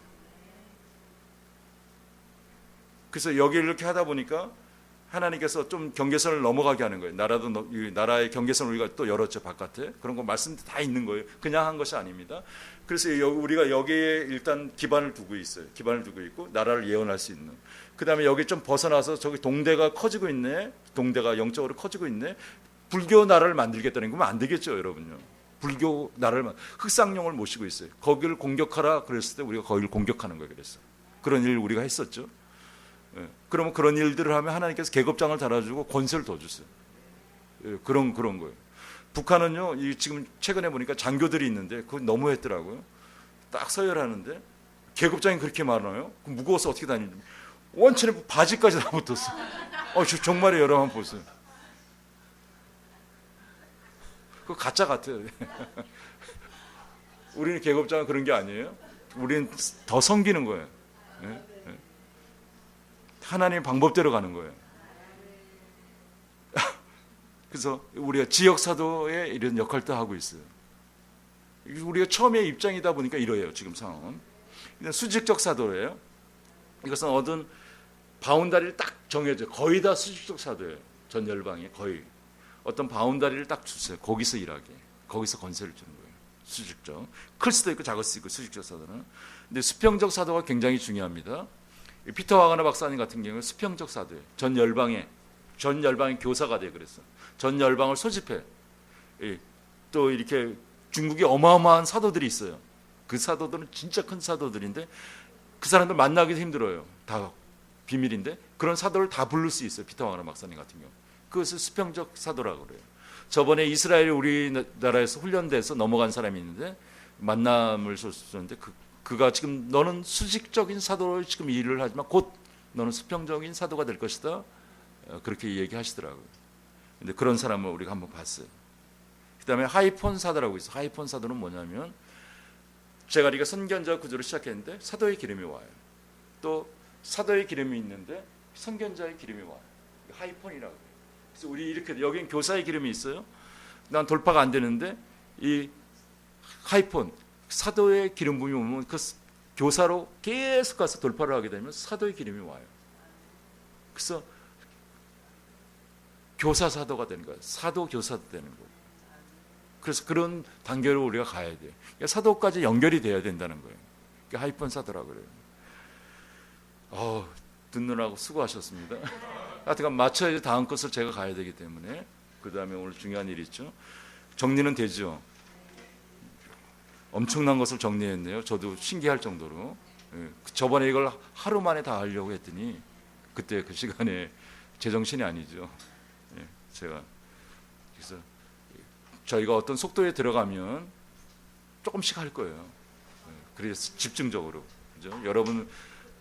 그래서 여기 이렇게 하다 보니까 하나님께서 좀 경계선을 넘어가게 하는 거예요. 나라의 경계선을 우리가 또 열었죠, 바깥에. 그런 거 말씀도 다 있는 거예요. 그냥 한 것이 아닙니다. 그래서 우리가 여기에 일단 기반을 두고 있어요. 기반을 두고 있고 나라를 예언할 수 있는. 그 다음에 여기 좀 벗어나서 저기 동대가 커지고 있네. 동대가 영적으로 커지고 있네. 불교 나라를 만들겠다는 거면 안 되겠죠, 여러분요. 불교 나라를 흑상룡을 모시고 있어요. 거기를 공격하라 그랬을 때 우리가 거기를 공격하는 거예요. 그래서 그런 일 우리가 했었죠. 예. 그러면 그런 일들을 하면 하나님께서 계급장을 달아주고 권세를 더 주세요. 예, 그런 거예요. 북한은요, 지금 최근에 보니까 장교들이 있는데 그거 너무했더라고요. 딱 서열하는데 계급장이 그렇게 많아요. 그럼 무거워서 어떻게 다니는지 원천에 바지까지 다 붙었어. 정말에 여러분 한번 보세요. 그거 가짜 같아요. 우리는 계급장은 그런 게 아니에요. 우리는 더 섬기는 거예요. 예? 하나님의 방법대로 가는 거예요. 그래서 우리가 지역 사도의 이런 역할도 하고 있어요. 우리가 처음에 입장이다 보니까 이러해요. 지금 상황은 수직적 사도예요. 이것은 얻은 바운다리를 딱 정해져. 거의 다 수직적 사도예요. 전 열방에 거의 어떤 바운다리를 딱 주세요. 거기서 일하게, 거기서 건설을 주는 거예요. 수직적. 클 수도 있고 작을 수도 있고 수직적 사도는. 근데 수평적 사도가 굉장히 중요합니다. 피터 와가나 박사님 같은 경우는 수평적 사도예요. 전 열방의 교사가 돼. 그랬어. 전 열방을 소집해. 또 이렇게 중국에 어마어마한 사도들이 있어요. 그 사도들은 진짜 큰 사도들인데 그 사람들 만나기도 힘들어요. 다 비밀인데 그런 사도를 다 부를 수 있어요. 피터 와가나 박사님 같은 경우. 그것을 수평적 사도라고 그래요. 저번에 이스라엘 우리나라에서 훈련돼서 넘어간 사람이 있는데 만남을 줬는데 그가 지금 너는 수직적인 사도로 지금 일을 하지만 곧 너는 수평적인 사도가 될 것이다. 그렇게 얘기하시더라고요. 근데 그런 사람을 우리가 한번 봤어요. 그다음에 하이폰 사도라고 있어요. 하이폰 사도는 뭐냐면 제가 우리가 선견자 구조를 시작했는데 사도의 기름이 와요. 또 사도의 기름이 있는데 선견자의 기름이 와요. 하이폰이라고 해요. 그래서 우리 이렇게 여긴 교사의 기름이 있어요. 난 돌파가 안 되는데 이 하이폰 사도의 기름 부음이 오면 그 교사로 계속 가서 돌파를 하게 되면 사도의 기름이 와요. 그래서 교사 사도가 되는 거예요. 사도 교사도 되는 거예요. 그래서 그런 단계로 우리가 가야 돼요. 그러니까 사도까지 연결이 돼야 된다는 거예요. 그러니까 하이폰 사도라고 그래요. 듣느라고 수고하셨습니다. 하여튼 맞춰야 다음 것을 제가 가야 되기 때문에 그 다음에 오늘 중요한 일이 있죠. 정리는 되죠. 엄청난 것을 정리했네요. 저도 신기할 정도로. 저번에 이걸 하루 만에 다 하려고 했더니 그때 그 시간에 제정신이 아니죠. 제가 그래서 저희가 어떤 속도에 들어가면 조금씩 할 거예요. 그래서 집중적으로. 그죠? 여러분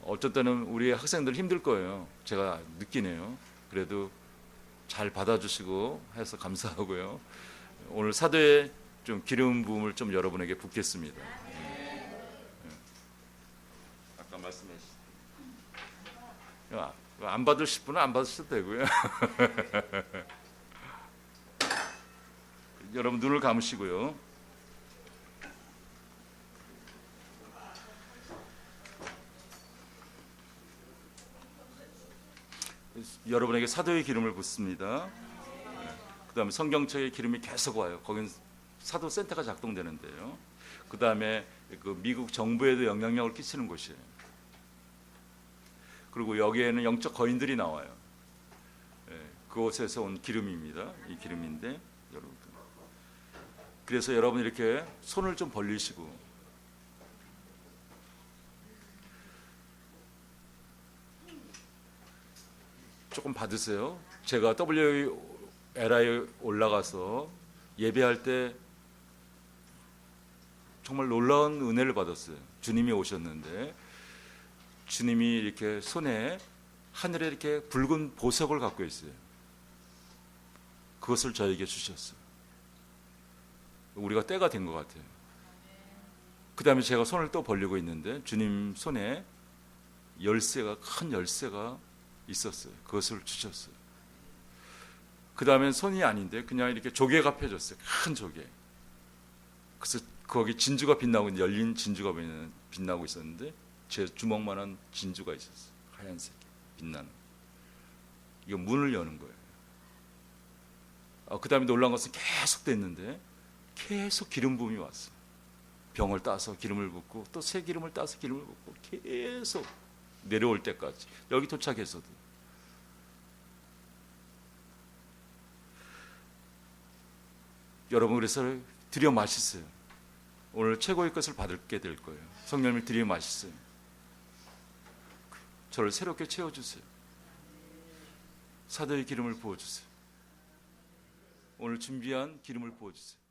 어쩔 때는 우리 학생들 힘들 거예요. 제가 느끼네요. 그래도 잘 받아주시고 해서 감사하고요. 오늘 사도의 좀 기름 부음을 좀 여러분에게 붓겠습니다. 아까 말씀하셨죠. 안 받으실 분은 안 받으셔도 되고요. 여러분 눈을 감으시고요. 여러분에게 사도의 기름을 붓습니다. 그 다음에 성경책의 기름이 계속 와요. 거긴 사도 센터가 작동되는데요. 그 다음에 그 미국 정부에도 영향력을 끼치는 곳이에요. 그리고 여기에는 영적 거인들이 나와요. 그곳에서 온 기름입니다. 이 기름인데 여러분. 그래서 여러분 이렇게 손을 좀 벌리시고 조금 받으세요. 제가 WLI에 올라가서 예배할 때 정말 놀라운 은혜를 받았어요. 주님이 오셨는데 주님이 이렇게 손에 하늘에 이렇게 붉은 보석을 갖고 있어요. 그것을 저에게 주셨어요. 우리가 때가 된 것 같아요. 그 다음에 제가 손을 또 벌리고 있는데 주님 손에 열쇠가, 큰 열쇠가 있었어요. 그것을 주셨어요. 그 다음에 손이 아닌데 그냥 이렇게 조개가 펴졌어요. 큰 조개. 그래서 거기 진주가 빛나고 있는, 열린 진주가 빛나고 있었는데 제 주먹만한 진주가 있었어요. 하얀색 빛나는. 이거 문을 여는 거예요. 그 다음에 놀라운 것은 계속 됐는데 계속 기름 부음이 왔어요. 병을 따서 기름을 붓고 또 새 기름을 따서 기름을 붓고 계속 내려올 때까지, 여기 도착해서도. 여러분, 그래서 드려 마시세요. 오늘 최고의 것을 받게 될 거예요. 성령님을 드려 마시세요. 저를 새롭게 채워주세요. 사도의 기름을 부어주세요. 오늘 준비한 기름을 부어주세요.